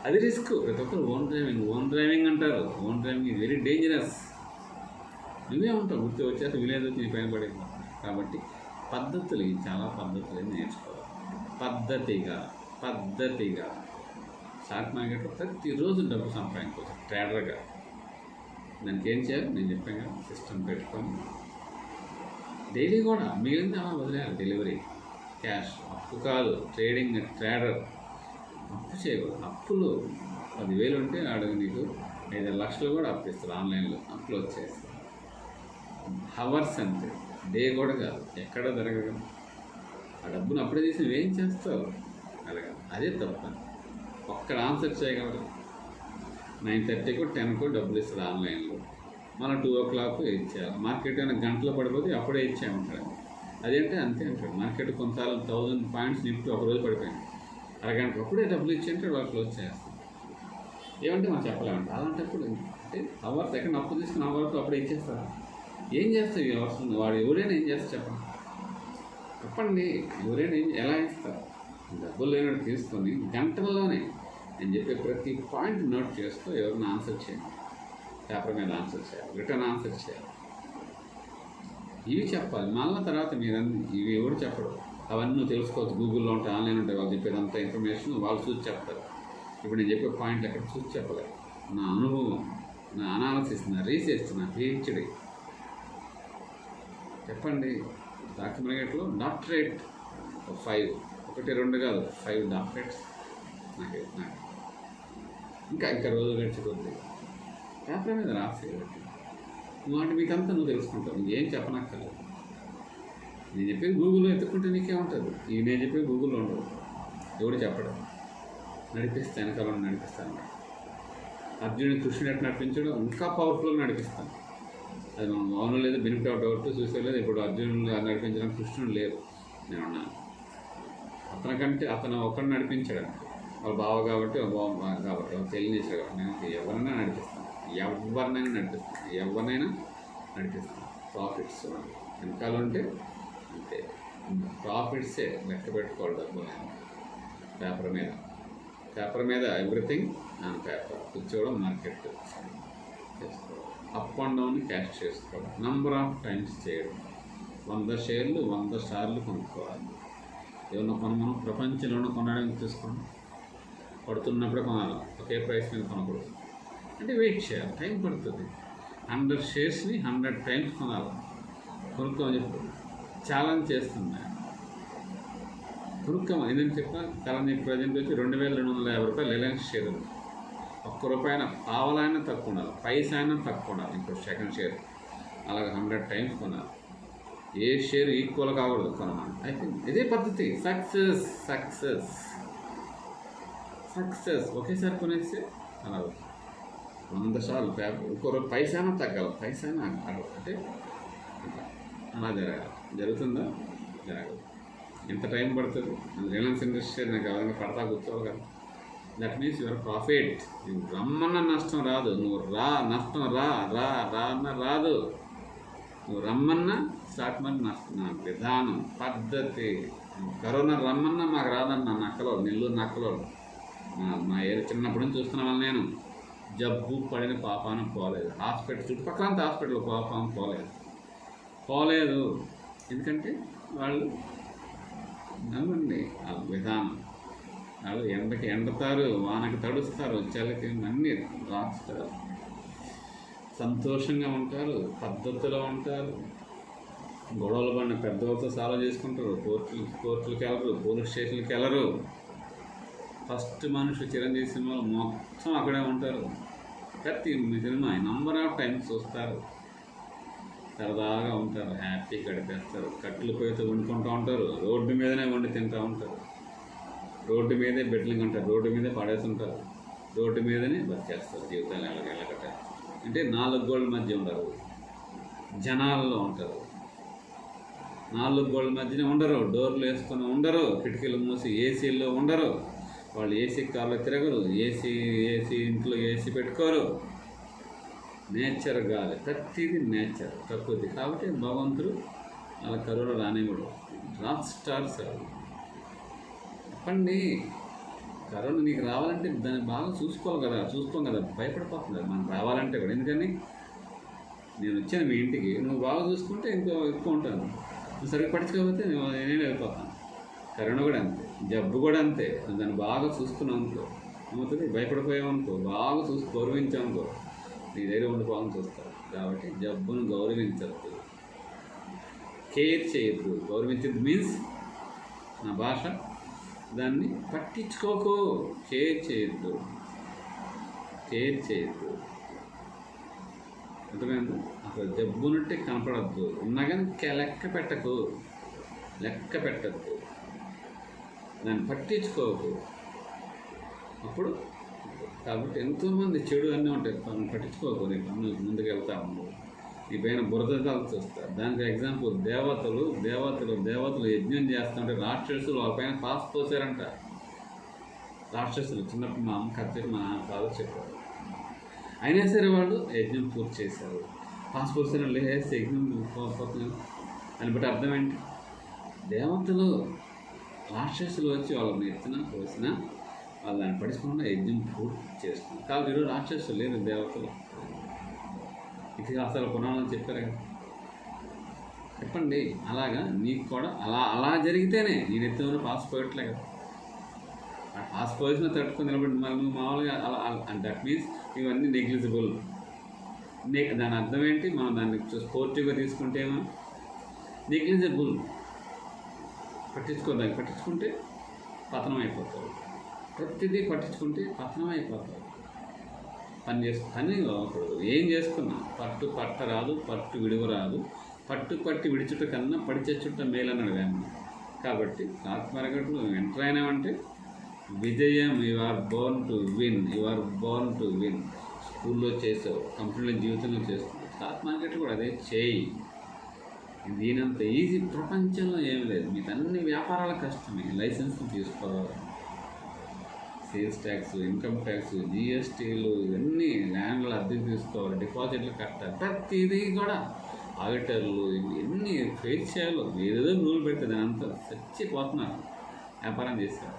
S2: అది రిస్క్. ప్రతి ఒక్కరు ఓన్ డ్రైవింగ్ అంటారు. ఓన్ డ్రైవింగ్ ఇది వెరీ డేంజరస్. నువ్వే ఉంటావు, గుర్తు వచ్చేసి విలేజ్ వచ్చి నీ పైన పడేది. కాబట్టి పద్ధతులు, చాలా పద్ధతులు నేర్చుకోవాలి. పద్ధతిగా స్టాక్ మార్కెట్లో ప్రతిరోజు డబ్బు సంపాదించుకోవచ్చు ట్రేడర్గా. దానికి ఏం చేయాలి నేను చెప్పాను కదా, సిస్టమ్ పెట్టుకొని డైలీ కూడా మిగిలింది అలా వదిలేయాలి. డెలివరీ క్యాష్, అప్పు కాదు. ట్రేడర్ అప్పు చేయకూడదు. అప్పులు 10,000 ఉంటే ఆడు నీకు 5 లక్షలు కూడా అప్పు ఇస్తారు ఆన్లైన్లో, అప్పులు వచ్చేస్తారు. హవర్స్ అంతే, డే కూడా కాదు, ఎక్కడ జరగదు. ఆ డబ్బును అప్పుడే తీసి నువ్వేం చేస్తావు అలాగా, అదే తప్ప. ఒక్కడ ఆన్సర్ చేయగలరు. 9:30కో 10కో డబ్బులు ఇస్తారు ఆన్లైన్లో, మళ్ళీ 2 o'clock ఇచ్చేయాలి. మార్కెట్ అయినా గంటలో పడిపోతే అప్పుడే ఇచ్చామంటాడు. అదేంటే అంతే అంటాడు. మార్కెట్ కొన్నిసార్లు 1000 పాయింట్స్ నిఫ్టీ ఒకరోజు పడిపోయింది, అరగంట అప్పుడే డబ్బులు ఇచ్చేంటే వాళ్ళు క్లోజ్ చేస్తాం. ఏమంటే మనం చెప్పలేమంటే అలాంటప్పుడు అంటే అవర్స్ ఎక్కడ అప్పు తీసుకుని అవర్స్ అప్పుడే ఇచ్చేస్తారా? ఏం చేస్తావు ఈ అవర్స్? వాడు ఎవరైనా ఏం చేస్తారు చెప్పండి. ఎవరైనా ఎలా ఇస్తారు? డబ్బులు లేనట్టు తీసుకొని గంటల్లోనే నేను చెప్పే ప్రతి పాయింట్ నోట్ చేస్తూ ఎవరిని ఆన్సర్ చేయండి. పేపర్ మీద ఆన్సర్ చేయాలి, రిటర్న్ ఆన్సర్ చేయాలి. ఇవి చెప్పాలి. మళ్ళీ తర్వాత ఇవి ఎవరు చెప్పడు. అవన్నీ నువ్వు తెలుసుకోవచ్చు. గూగుల్లో ఉంటాయి, ఆన్లైన్ ఉంటాయి, వాళ్ళు చెప్పేదంతా ఇన్ఫర్మేషన్ వాళ్ళు చూసి చెప్తారు. ఇప్పుడు నేను చెప్పే పాయింట్లు ఎక్కడ చూసి చెప్పలేదు. నా అనుభవం, నా అనాలసిస్, నా రీసెర్చ్, నా పిహెచ్డి. చెప్పండి. స్టాక్ మార్కెట్లో డాక్టరేట్ 5, 1, 2 కాదు 5 డాక్టరేట్స్ నాకు ఇంకా రోజు గడిచిపోతుంది. పేపర్ మీద రాసేయబట్టి వాటి మీకంతా నువ్వు తెలుసుకుంటావు. నీకేం చెప్పనక్కర్లేదు. నేను చెప్పేది గూగుల్లో ఎత్తుకుంటే నీకేముంటుంది. ఇవి నేను చెప్పేది గూగుల్లో ఉండదు, ఎవడు చెప్పడం. నడిపిస్తే వెనకాల నడిపిస్తాను. అర్జునుని కృష్ణుడు ఎట్లా నడిపించడం ఇంకా పవర్ఫుల్గా నడిపిస్తాను. అది మనం అవును లేదు, బెనిఫిట్ అవుట్ అవుట్ చూసేలేదు. ఇప్పుడు అర్జునుడు నడిపించడానికి కృష్ణుడు లేరు, నేను ఉన్నాను. అతను ఒక్కడిని నడిపించాడు, వాళ్ళ బావ కాబట్టి కాబట్టి తెలియజేశాడు కాబట్టి నేను ఎవరినైనా నడిపిస్తాను, ఎవరినైనా నడిపిస్తాను. ప్రాఫిట్స్ వెనకాల ఉంటే అంతే, ప్రాఫిట్సే లెక్క పెట్టుకోవాలి. డబ్బు పేపర్ మీద ఎవ్రీథింగ్ ఆన్ పేపర్, కూర్చోవడం, మార్కెట్ చేసుకోవడం, అప్ అండ్ డౌన్ క్యాష్ చేసుకోవడం, నంబర్ ఆఫ్ టైమ్స్ చేయడం. 100 షేర్లు 100 సార్లు కొనుక్కోవాలి. ఏమన్నా మనం ప్రపంచంలో కొనడానికి తీసుకోండి, పడుతున్నప్పుడే కొనాలి, ఒకే ప్రైస్ మీద కొనకూడదు. అంటే వెయిట్ చేయాలి, టైం పడుతుంది. 100 షేర్స్ని 100 టైమ్స్ కొనాలి. కొనుక్కోమని చెప్పి ఛాలెంజ్ చేస్తున్నాయి. కొనుక్కోమని ఏంటని చెప్పాలి. ఛాలెంజ్ ప్రజెంట్ వచ్చి 2,250 రూపాయలు రిలయన్స్ షేర్ ఉంది. ₹1 పావలైనా తక్కువ ఉండాలి, పైసా అయినా తక్కువ ఉండాలి. ఇంకో సెకండ్ షేర్ అలాగే 100 టైమ్స్ కొనాలి. ఏ షేర్ ఈక్వల్ కాకూడదు కొనమని. అయితే ఇదే పద్ధతి. సక్సెస్ ఒకేసారి కొనేస్తే అలా 100 సార్లు పేపర్, ఇంకో పైసానా తగ్గాలి, పైసానా అంటే అలా జరుగుతుందా? జరగదు. ఎంత టైం పడుతుంది? రిలయన్స్ ఇండస్ట్రీ నాకు ఎవరైనా పడతా కూర్చోవాలి కదా. That means your profit. నువ్వు రమ్మన్న నష్టం రాదు, నువ్వు నష్టం అన్న రాదు. నువ్వు రమ్మన్నా స్టాక్ మార్కెట్ నష్టం. విధానం, పద్ధతి. కరోనా రమ్మన్నా మాకు రాదన్న నక్కలో, నెల్లూరు నక్కలో మా ఏరియా చిన్నప్పటి నుంచి చూస్తున్న వల్ల నేను జబ్బు పడిన పాపాన పోలేదు. హాస్పిటల్ చుట్టుపక్కలంతా హాస్పిటల్ పాపం పోలేదు. ఎందుకంటే వాళ్ళు నమ్మండి ఆ విధానం. వాళ్ళు ఎండకి ఎండతారు, వానకి తడుస్తారు, చలికి అన్నీ రాస్తారు. సంతోషంగా ఉంటారు, పద్ధతిలో ఉంటారు, గొడవలు పడిన పెద్దలతో సాల్వ్ చేసుకుంటారు, కోర్టులకు వెళ్ళరు, పోలీస్ స్టేషన్కి వెళ్ళరు. ఫస్ట్ మనిషి చిరంజీవి సినిమాలు మొత్తం అక్కడే ఉంటారు. ప్రతి సినిమా నంబర్ ఆఫ్ టైమ్స్ చూస్తారు. సరదాగా ఉంటారు, హ్యాపీ గడిపేస్తారు. కట్టెలు పోయితే వండుకుంటూ ఉంటారు, రోడ్డు మీదనే వండి తింటూ ఉంటారు, రోడ్డు మీదే బెడ్లింగ్ ఉంటారు, రోడ్డు మీదే పడేస్తుంటారు, రోడ్డు మీదనే బతికేస్తారు జీవితాలు ఎలాగెళ్ళగట. అంటే 4 గోళ్ళ మధ్య ఉండరు, జనాల్లో ఉంటారు. 4 గోళ్ళ మధ్యనే ఉండరు, డోర్లు వేసుకొని ఉండరు, కిటికీలు మూసి ఏసీల్లో ఉండరు. వాళ్ళు ఏసీ కార్లో తిరగరు, ఏసీ ఇంట్లో ఏసీ పెట్టుకోరు. నేచర్ గాలి, ప్రతిదీ నేచర్, ప్రకృతి. కాబట్టి భగవంతుడు అలా కరోనా రానివ్వడు. రాక్ స్టార్స్ చెప్పండి. కరోనా నీకు రావాలంటే దాన్ని బాగా చూసుకోం కదా, భయపడిపోతుంది మనం రావాలంటే కూడా. ఎందుకని నేను వచ్చాను మీ ఇంటికి, నువ్వు బాగా చూసుకుంటే ఎక్కువ ఉంటాను, నువ్వు సరిగ్గా పట్టించుకోకపోతే నేను వెళ్ళిపోతాను. కరోనా కూడా అంతే, జబ్బు కూడా అంతే. దాన్ని బాగా చూసుకున్నావు అనుకో, ఏమవుతుంది, భయపడిపోయామనుకో, బాగా చూసి గౌరవించామనుకో, నీ దగ్గర ఉండిపోవాలని చూస్తారు. కాబట్టి జబ్బును గౌరవించద్దు, కేర్ చేయొద్దు. గౌరవించద్దు మీన్స్ నా భాష, దాన్ని పట్టించుకోకు, కేర్ చేయొద్దు. అర్థమైంది? అసలు జబ్బునుంటే కనపడద్దు, ఉన్నా కానీ లెక్క పెట్టద్దు, దాన్ని పట్టించుకోకు. అప్పుడు కాబట్టి ఎంతోమంది చెడు అన్నీ ఉంటాయి, పట్టించుకోకు. నీ పనులు ముందుకు వెళ్తాము, నీ పైన బురద చూస్తారు. దానికి ఎగ్జాంపుల్ దేవతలు యజ్ఞం చేస్తుంటే రాక్షసులు వాళ్ళ పైన పాస్ పోసారంట. రాక్షసులు చిన్నప్పుడు మా అమ్మ కథ మా ఫాదర్ చెప్పారు. అయినా సరే వాళ్ళు యజ్ఞం పూర్తి చేశారు. పాస్ పోసిన లేస్తే యజ్ఞం పోతుంది అని బట్టి అర్థం ఏంటి? దేవతలు రాక్షసులు వచ్చి వాళ్ళని ఎత్తిన కోసిన వాళ్ళు దాన్ని పడుచుకుండా యజ్ఞం పూర్తి చేస్తున్నారు. కాబట్టి ఈరోజు రాక్షసులు లేదు, దేవతలు. ఇతిహాసాలు పురాణాలు చెప్పారు కదా. చెప్పండి, అలాగా నీకు కూడా అలా జరిగితేనే నేను ఎత్తున పాస్ పోయట్లే కదా. పాస్ పోసిన తట్టుకొని నిలబడి మళ్ళీ నువ్వు మామూలుగా అలా దట్ మీన్స్ ఇవన్నీ నెగ్లిజిబుల్. దాని అర్థం ఏంటి? మనం దాన్ని స్పోర్టివ్గా తీసుకుంటేమో నెగ్లిజిబుల్. దాన్ని పట్టించుకుంటే పతనం అయిపోతారు. ప్రతిదీ పట్టించుకుంటే పతనం అయిపోతారు. పని అవ్వకూడదు. ఏం చేసుకున్నా పట్ట రాదు, పట్టు విడువ రాదు. పట్టి విడిచుట కన్నా పడిచెచ్చుట మేలన్నాడు వేమ. కాబట్టి ఆత్మరగట్లు ఎంటర్ అయినామంటే విజయం. You are born to win. స్కూల్లో చేసావు, కంపెనీలో జీవితంలో చేస్తావు, స్టాక్ మార్కెట్ కూడా అదే చేయి. దీనంత ఈజీ ప్రపంచంలో ఏమి లేదు. మీకు అన్ని వ్యాపారాల కష్టమే. లైసెన్స్లు తీసుకోవాలి, సేల్స్ ట్యాక్స్, ఇన్కమ్ ట్యాక్స్, జిఎస్టీలు, ఇవన్నీ ల్యాండ్లు అద్దెకు తీసుకోవాలి, డిపాజిట్లు కట్టాలి. ప్రతిదీ కూడా ఆడిటర్లు ఇవన్నీ ఫేస్ చేయాలి. ఏదేదో రూల్ పెడితే దాని అంతా చచ్చిపోతున్నారు. వ్యాపారం చేశారు,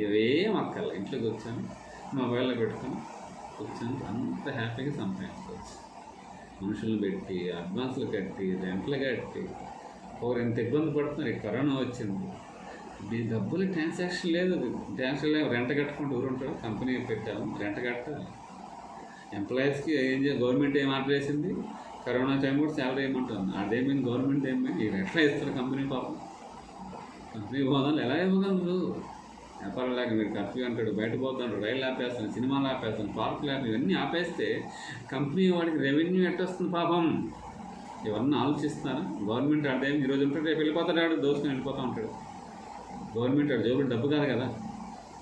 S2: ఇవేం అక్కర్లే. ఇంట్లోకి వచ్చాను, మొబైల్లో పెట్టుకొని కూర్చొని అంత హ్యాపీగా సంపాదించుకోవచ్చు. మనుషులను పెట్టి, అడ్వాన్స్లు కట్టి, రెంట్లు కట్టి, ఒకరు ఎంత ఇబ్బంది పడుతున్నారు. ఈ కరోనా వచ్చింది, డబ్బులు ట్రాన్సాక్షన్ లేదు. రెంట్ కట్టుకుంటూ ఊరుంటాడు. కంపెనీ పెట్టాము, రెంట్ కట్టాలి. ఎంప్లాయీస్కి గవర్నమెంట్ ఏం ఆర్డర్ వేసింది? కరోనా టైం కూడా శాలరీ ఏమంటుంది. అదేమైంది? గవర్నమెంట్ ఏమైంది? ఎట్లా ఇస్తారు కంపెనీ? పాపం కంపెనీ పోదాలు ఎలా ఇవ్వగలరు? వ్యాపారం లేక మీరు కర్ఫ్యూ అంటాడు, బయట పోతాడు, రైళ్ళు ఆపేస్తాను, సినిమాలు ఆపేస్తాను, పార్కులు ఆపేస్తాను, ఇవన్నీ ఆపేస్తే కంపెనీ వాడికి రెవెన్యూ ఎట్టొస్తుంది పాపం? ఎవరన్నా ఆలోచిస్తున్నారా? గవర్నమెంట్ అదేం ఈరోజు ఉంటాడు, రేపు వెళ్ళిపోతాడు, దోసుకొని వెళ్ళిపోతూ ఉంటాడు. గవర్నమెంట్ జోబులు డబ్బు కాదు కదా.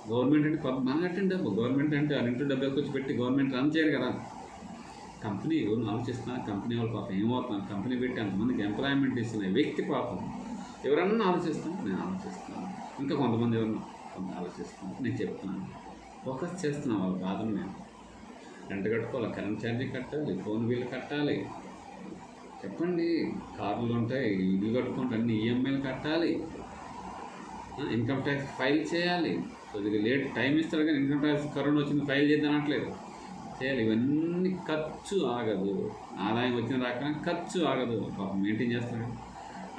S2: గవర్నమెంట్ అంటే మనం కట్టిన డబ్బు. గవర్నమెంట్ అంటే ఆ ఇంట్లో డబ్బు ఎక్కువ పెట్టి గవర్నమెంట్ రన్ చేయరు కదా. కంపెనీ ఎవరు ఆలోచిస్తున్నారు? కంపెనీ వాళ్ళు పాపం ఏమవుతున్నారు? కంపెనీ పెట్టి అంతమందికి ఎంప్లాయ్మెంట్ ఇస్తున్న వ్యక్తి పాపం ఎవరన్నా ఆలోచిస్తాను? నేను ఆలోచిస్తున్నాను. ఇంకా కొంతమంది ఎవరన్నా ఆలోచిస్తున్నాను. నేను చెప్తున్నాను, ఫోకస్ చేస్తున్నాను వాళ్ళ బాధను. నేను రెంట్ కట్టుకోవాలి, కరెంట్ ఛార్జీ కట్టాలి, ఫోన్ బిల్ కట్టాలి. చెప్పండి, కార్లు ఉంటాయి, ఇల్లు కట్టుకుంటే అన్ని ఈఎంఐలు కట్టాలి, ఇన్కమ్ ట్యాక్స్ ఫైల్ చేయాలి. కొద్దిగా లేట్ టైం ఇస్తారు కానీ ఇన్కమ్ ట్యాక్స్ కరోనా వచ్చింది ఫైల్ చేద్దానట్లేదు, చేయాలి. ఇవన్నీ ఖర్చు ఆగదు. ఆదాయం వచ్చిన రాక ఖర్చు ఆగదు. పాపం మెయింటైన్ చేస్తాడు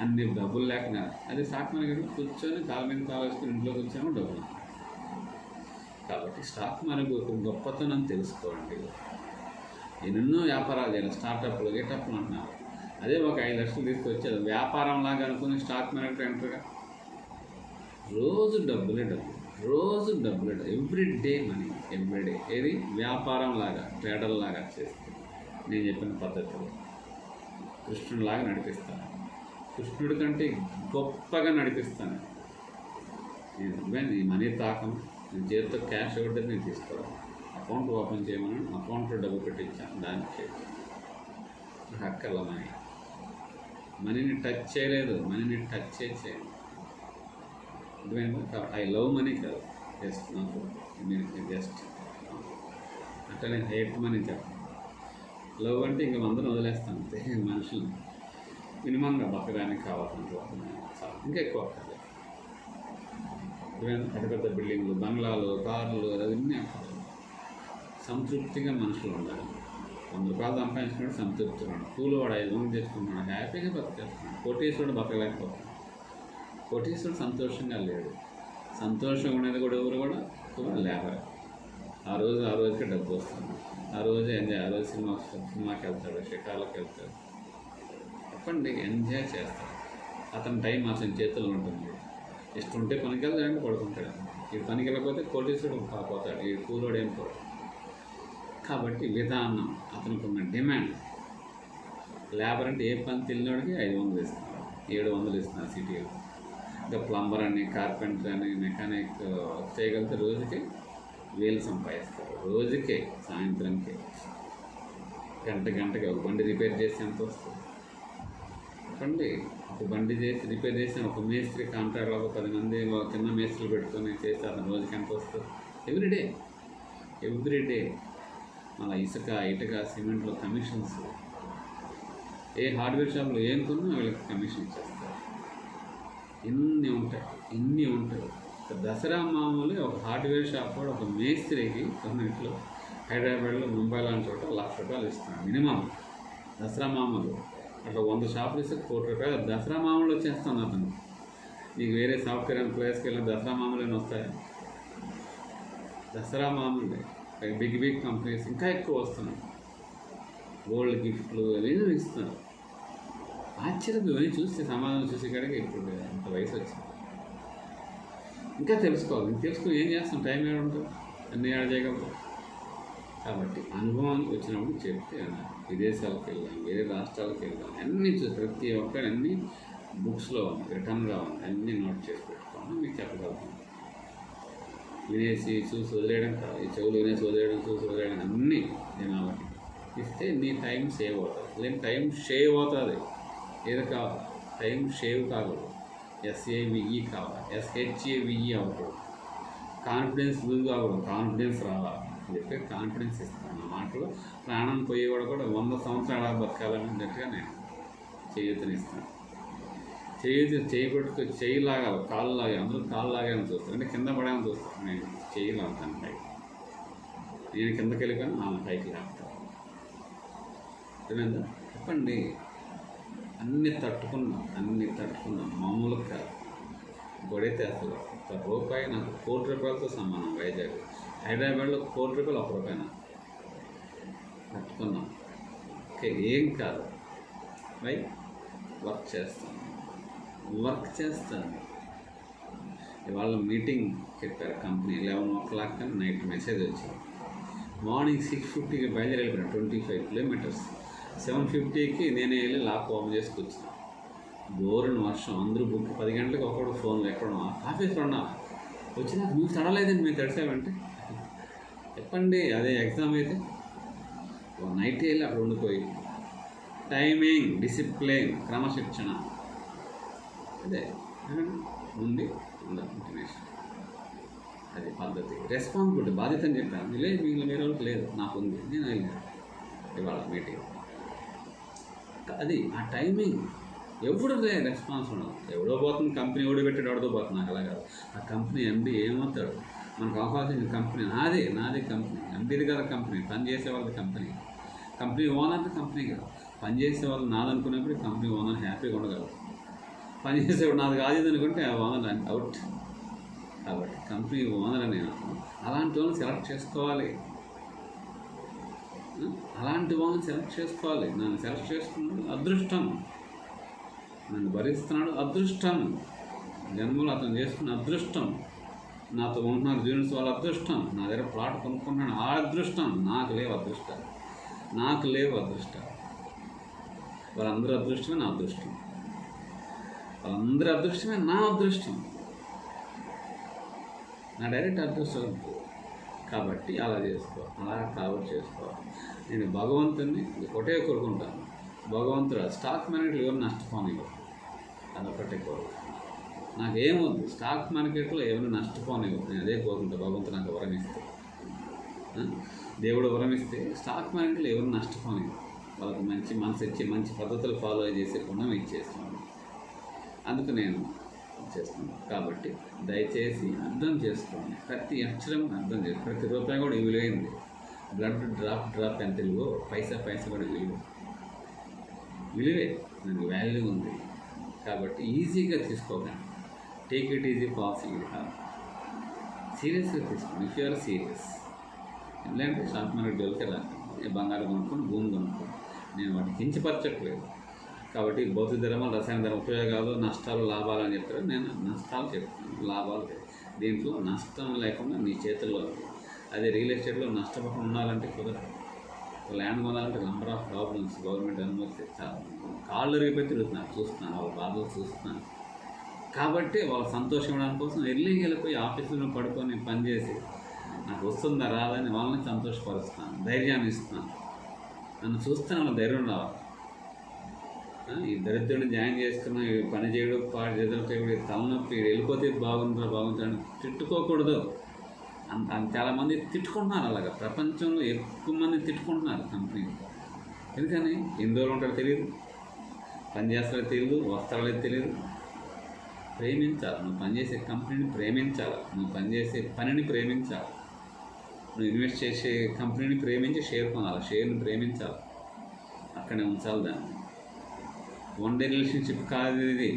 S2: అన్ని డబ్బులు లేకుండా. అదే స్టాక్ మార్కెట్ కూర్చొని కాలు మీద కాలు వేసుకుని ఇంట్లో కూర్చొని డబ్బులు. కాబట్టి స్టాక్ మనకు ఒక గొప్పతనం తెలుసుకోండి. ఎన్నెన్నో వ్యాపారాలు చేయాలి, స్టార్టప్లు గెటప్లు అంటున్నారు. అదే ఒక 5 లక్షలు తీసుకొచ్చి అది వ్యాపారం లాగా అనుకుని స్టాక్ మార్కెట్ ఎంటర్గా రోజు డబ్బులే, ఎవ్రీడే మనీ, ఎవ్రీడే. ఏది వ్యాపారం లాగా, ట్రేడర్ లాగా చేస్తే నేను చెప్పిన పద్ధతిలో కృష్ణుడిలాగా నడిపిస్తాను. కృష్ణుడి కంటే గొప్పగా నడిపిస్తాను. నేను ఈ మనీ తాకను, నేను చేతితో క్యాష్ ఒకటి నేను తీసుకోవాలి. అకౌంట్ ఓపెన్ చేయమని అకౌంట్లో డబ్బు పెట్టించాను, దానికి నాకు అక్కర్ల మనీని టచ్ చేయలేదు, మనీని టచ్ చేయను. ఐ లవ్ మనీ కాదు, జస్ట్ నాకు జస్ట్ అంటే నేను హేట్ మనీ చెప్పను. లవ్ అంటే ఇంక మందరం వదిలేస్తాను అంతే. మనుషులు మినిమంగా బతకడానికి కావాలంటే ఇంకా ఎక్కువ అక్కర్లేదు. పెద్ద పెద్ద బిల్డింగ్లు, బంగ్లాలు, కార్లు, అవన్నీ అక్కర్లేదు. సంతృప్తిగా మనుషులు ఉండాలి. 100 రూపాయలు సంపాదించుకుంటే సంతృప్తిగా ఉన్నాడు. కూలివాడు 500 తెచ్చుకుంటున్నాడు, హ్యాపీగా బతికేస్తున్నాడు. కోటీశ్వరుడు బతకలేకపోతున్నాడు. కోటీశ్వరుడు సంతోషంగా లేడు. సంతోషంగా ఉండేది కూడా ఎవరు కూడా లేబర్. ఆ రోజుకే డబ్బు వస్తుంది, ఆ రోజే ఎంజాయ్, ఆ రోజు సినిమాకి వెళ్తాడు, షికార్లకు వెళ్తాడు. చెప్పండి, ఎంజాయ్ చేస్తాడు. అతని టైం అతని చేతుల్లో ఉంటుంది. ఇష్టం ఉంటే పనికి వెళ్తాడంటే పడుకుంటాడు. ఈ పనికి వెళ్ళకపోతే కోటీశ్వరుడు పోతాడు, ఈ కూలోడు ఏం పోతాడు. కాబట్టి విధానం, అతనికి ఉన్న డిమాండ్. లేబర్ అంటే ఏ పని తెలియడానికి 500 ఇస్తున్నారు, 700 ఇస్తున్నారు సిటీలో. ఇంకా ప్లంబర్ అని, కార్పెంటర్ అని, మెకానిక్ చేయగలిగితే రోజుకి 1000 సంపాదిస్తారు. రోజుకే, సాయంత్రంకే, గంటకి ఒక బండి రిపేర్ చేసి ఎంత వస్తుంది చెప్పండి? ఒక బండి చేసి రిపేర్ చేసి ఒక మేస్త్రి కాంట్రాక్ట్లో ఒక 10 మంది చిన్న మేస్త్రులు పెట్టుకొని చేస్తే అతను రోజుకి ఎంత వస్తుంది? ఎవ్రీడే. మళ్ళీ ఇటుక, సిమెంట్లో కమిషన్స్. ఏ హార్డ్వేర్ షాప్లో ఏం కొన్నా వీళ్ళకి కమిషన్ ఇచ్చేస్తారు. ఇన్ని ఉంటాయి. దసరా మామూలు ఒక హార్డ్వేర్ షాప్ కూడా ఒక మేస్త్రికి కొన్నింటిలో హైదరాబాద్లో, ముంబై లాంటి చోట ₹1,00,000 ఇస్తున్నాడు మినిమం. దసరా మామూలు అట్లా 100 షాపులు ఇస్తే ₹1,00,00,000 దసరా మామూలు వచ్చేస్తుంది అతను. నీకు వేరే సాఫ్ట్వేర్ ఎంప్లాయీస్కి వెళ్ళిన దసరా మామూలు వస్తాయి. దసరా మామూలే. బిగ్ కంపెనీస్ ఇంకా ఎక్కువ వస్తున్నాయి. గోల్డ్ గిఫ్ట్లు ఏదో ఇస్తున్నారు. ఆశ్చర్యం, ఇవన్నీ చూస్తే సమాధానం చూసే కాడికి ఇప్పుడు అంత వయసు వచ్చింది. ఇంకా తెలుసుకోవాలి. తెలుసుకుని ఏం చేస్తాం? టైం ఏడు ఉంటుంది, అన్నీ ఏడ చేయగలరు. కాబట్టి అనుభవం వచ్చినప్పుడు చెప్తే విదేశాలకు వెళ్దాం, వేరే రాష్ట్రాలకు వెళ్దాం, అన్నీ చూసి ప్రతి ఒక్కరు అన్నీ బుక్స్లో ఉంది, రిటర్న్గా ఉంది, అన్నీ నోట్ చేసి పెట్టుకోండి. మీకు చెప్పగలుగుతాం. వినేసి చూసి వదిలేయడం కాదు, ఈ చెవులు వినేసి వదిలేయడం, చూసి వదిలేయడం అన్నీ జనాలకి ఇస్తే నీ టైం సేవ్ అవుతుంది. లేని టైం షేవ్ అవుతుంది. ఏదో కావాలి, టైం షేవ్ కాకూడదు. SAVE కావాలి, SHAVE అవ్వకూడదు. కాన్ఫిడెన్స్ లూజ్ కాకూడదు, కాన్ఫిడెన్స్ రావాలి అని చెప్పి కాన్ఫిడెన్స్ ఇస్తాను. నా మాటలో ప్రాణం పోయేవాడు కూడా 100 సంవత్సరాలు బతకాలన్నట్టుగా నేను చేయూతనిస్తాను. చేయి పట్టుకు చేయి లాగాలి, కాళ్ళు లాగా. అందరూ కాళ్ళు లాగానే చూస్తారు, అంటే కింద పడాలని చూస్తాను. నేను చేయి లాగుతాను పైకి. నేను కిందకి వెళ్ళిపోయాను, ఆమె పైకి లాగుతాను. తెలియదా? చెప్పండి. అన్నీ తట్టుకున్నాం మామూలుగా కాదు. గొడైతే అసలు ₹1 నాకు ₹1,00,00,000తో సమానం. వైజాగ్, హైదరాబాద్లో ₹1,00,00,000 ₹1 నాకు తట్టుకున్నాం. ఓకే, ఏం కాదు. వర్క్ చేస్తాను. ఇవాళ మీటింగ్ చెప్పారు కంపెనీ 11:00 కానీ నైట్ మెసేజ్ వచ్చింది. మార్నింగ్ 6:50కి బయలుదేరి వెళ్ళిపోయాను, 25 కిలోమీటర్స్. 7:50కి నేనే వెళ్ళి లాక్ ఓపెన్ చేసి కూర్చున్నాను. బోరుని వర్షం, అందరూ 10 గంటలకు ఒకడు ఫోన్లో ఎక్కడో ఆఫీస్లో ఉన్నా వచ్చి నాకు నువ్వు తడలేదండి, మేము తడిసామంటే చెప్పండి. అదే ఎగ్జామ్ అయితే నైట్ వెళ్ళి అక్కడ ఉండిపోయి టైమింగ్, డిసిప్లిన్, క్రమశిక్షణ, అదే ఉంది ఇంటిమేషన్, అది పద్ధతి, రెస్పాన్సిబిలిటీ, బాధ్యత అని చెప్పాను. లేదు మీకు వేరే వాళ్ళకి లేదు, నాకు ఉంది, నేను వెళ్ళాను ఇవాళ మీటింగ్. అది ఆ టైమింగ్. ఎవడు రెస్పాన్స్ ఉండదు. ఎవడో పోతుంది కంపెనీ, ఎవడో పెట్టాడు ఎవడో పోతుంది, నాకు అలా కాదు. ఆ కంపెనీ MD ఏమవుతాడు, మనకు అవకాశం కంపెనీ నాది కంపెనీ, MDది కదా కంపెనీ, పనిచేసే వాళ్ళది కంపెనీ ఓనర్ది కంపెనీ కదా. పనిచేసే వాళ్ళు నాదనుకున్నప్పుడు కంపెనీ ఓనర్ హ్యాపీగా ఉండగలరు. పనిచేసేవాడు నాది కాదు అనుకుంటే ఆ ఓనర్ అవుట్. కాబట్టి కంపెనీ ఓనర్ నేను అలాంటి వాళ్ళని సెలెక్ట్ చేసుకోవాలి. అలాంటి వాళ్ళని సెలెక్ట్ చేసుకోవాలి. నన్ను సెలెక్ట్ చేసుకున్నాడు అదృష్టం, నన్ను భరిస్తున్నాడు అదృష్టం, జన్మలో అతను చేసుకున్న అదృష్టం, నాతో ఉంటున్నారు జూనియర్స్ వాళ్ళ అదృష్టం, నా దగ్గర ప్లాట్ కొనుక్కుంటున్నాను ఆ అదృష్టం. నాకు లేవు అదృష్టాలు, నాకు లేవు అదృష్టాలు. వాళ్ళందరూ అదృష్టమే నా అదృష్టం, వాళ్ళందరూ అదృష్టమే నా అదృష్టం, నా డైరెక్ట్ అదృష్టం. కాబట్టి అలా చేసుకోవాలి, అలా కవర్ చేసుకోవాలి. నేను భగవంతుని ఒకటే కోరుకుంటాను, భగవంతుడు స్టాక్ మార్కెట్లో ఎవరు నష్టపోనివ్వరు, అదొకటే కోరుకుంటాను. నాకేమొద్దు స్టాక్ మార్కెట్లో ఎవరు నష్టపోనివ్వరు, నేను అదే కోరుకుంటాను. భగవంతుడు నాకు వరం ఇస్తే, దేవుడు వరం ఇస్తే స్టాక్ మార్కెట్లో ఎవరు నష్టపోనివ్వరు, వాళ్ళకి మంచి మనసు ఇచ్చి మంచి పద్ధతులు ఫాలో చేసే గుణం ఇచ్చేస్తున్నాను. అందుకు నేను చేస్తున్నాను. కాబట్టి దయచేసి అర్థం చేసుకోండి, ప్రతి అక్షరం అర్థం చేసుకోండి, ప్రతి రూపాయి కూడా విలువైంది. బ్లడ్ డ్రాప్ ఎంత విలువో పైసా కూడా విలువే, దానికి వాల్యూ ఉంది. కాబట్టి ఈజీగా తీసుకోకండి, టేక్ ఇట్ ఈజీ పాసింగ్ సీరియస్గా తీసుకోండి. ఇఫ్ యూఆర్ సీరియస్, ఎందుకంటే స్టాక్ మార్కెట్ వెళ్తారా బంగారం కొనుక్కొని భూమి కొనుక్కోండి, నేను వాటిని కించపరచట్లేదు. కాబట్టి భౌతిక ధర్మాలు రసాయన ధర్మ ఉపయోగాలు నష్టాలు లాభాలు అని చెప్తారు, నేను నష్టాలు చెప్తాను, లాభాలు. దీంట్లో నష్టం లేకుండా నీ చేతుల్లో ఉంది. అదే రియల్ ఎస్టేట్లో నష్టపోకుండా ఉండాలంటే కుదరదు. ల్యాండ్ కొనాలంటే నెంబర్ ఆఫ్ ప్రాబ్లమ్స్ గవర్నమెంట్ అనుమతి చాలా కాళ్ళు రేపై తిరుగుతున్నారు, చూస్తున్నాను వాళ్ళ బాధలు చూస్తున్నాను. కాబట్టి వాళ్ళ సంతోషం ఇవ్వడానికి కోసం వెళ్ళిపోయి ఆఫీసులో పడుకొని పనిచేసి నాకు వస్తుందా రాదని వాళ్ళని సంతోషపరుస్తున్నాను, ధైర్యాన్ని ఇస్తున్నాను. నన్ను చూస్తే వాళ్ళ ధైర్యం రావాలి. ఈ దరిద్రుడిని జాయిన్ చేసుకున్న పని చేయడం పాడు చేతులు తలనొప్పి వెళ్ళిపోతే బాగుంటుందని తిట్టుకోకూడదు. చాలామంది తిట్టుకుంటున్నారు, అలాగా ప్రపంచంలో ఎక్కువ మంది తిట్టుకుంటున్నారు కంపెనీ. ఎందుకని ఎన్ని రోజులు ఉంటారో తెలియదు, పని చేస్తారో తెలియదు, వస్త్రాలే తెలియదు. ప్రేమించాలి, నువ్వు పనిచేసే కంపెనీని ప్రేమించాలి, నువ్వు పనిచేసే పనిని ప్రేమించాలి, నువ్వు ఇన్వెస్ట్ చేసే కంపెనీని ప్రేమించి షేర్ కొనాలి, షేర్ని ప్రేమించాలి, అక్కడే ఉంచాలి దాన్ని. వన్ డే రిలేషన్షిప్ కాదు ఇది.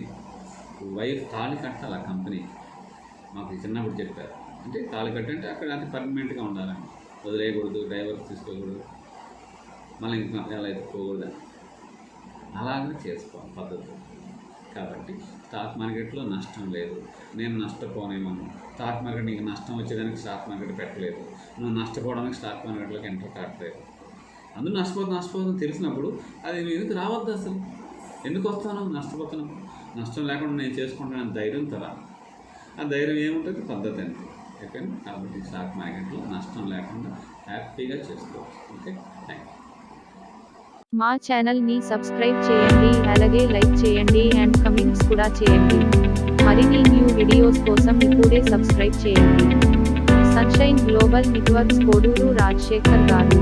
S2: వైఫ్ తాళి కట్టాలి ఆ కంపెనీకి, మాకు చిన్నప్పుడు చెప్పారు. అంటే తాళి కట్టంటే అక్కడ అది పర్మనెంట్గా ఉండాలని, వదిలేయకూడదు, డ్రైవర్ తీసుకోకూడదు, మళ్ళీ ఇంకా ఎలా ఎత్తుకోకూడదని, అలాగే చేసుకోవాలి పద్ధతి. కాబట్టి స్టాక్ మార్కెట్లో నష్టం లేదు, నేను నష్టపోనేమను. స్టాక్ మార్కెట్ నీకు నష్టం వచ్చేదానికి స్టాక్ మార్కెట్ పెట్టలేదు, నువ్వు నష్టపోవడానికి స్టాక్ మార్కెట్లోకి ఎంటర్ కావట్లేదు. అందులో నష్టపోతుంది తెలిసినప్పుడు అది ఎందుకు రావద్దు, అసలు ఎందుకు వస్తాను? నష్టపోతున్నాను, నష్టం లేకుండా నేను చేసుకుంటాను ధైర్యం తరా. ఆ ధైర్యం ఏముంటుంది? పద్ధతి అంతే. ఓకే, కాబట్టి స్టాక్ మార్కెట్లో నష్టం లేకుండా హ్యాపీగా చేసుకోవచ్చు. Okay, thank you.
S1: మా ఛానల్ని సబ్స్క్రైబ్ చేయండి, అలాగే లైక్ చేయండి అండ్ కమెంట్స్ కూడా చేయండి. మరిన్ని న్యూ వీడియోస్ కోసం ఇప్పుడే సబ్స్క్రైబ్ చేయండి. Sunshine global networks Koduru Rajasekhar గారు.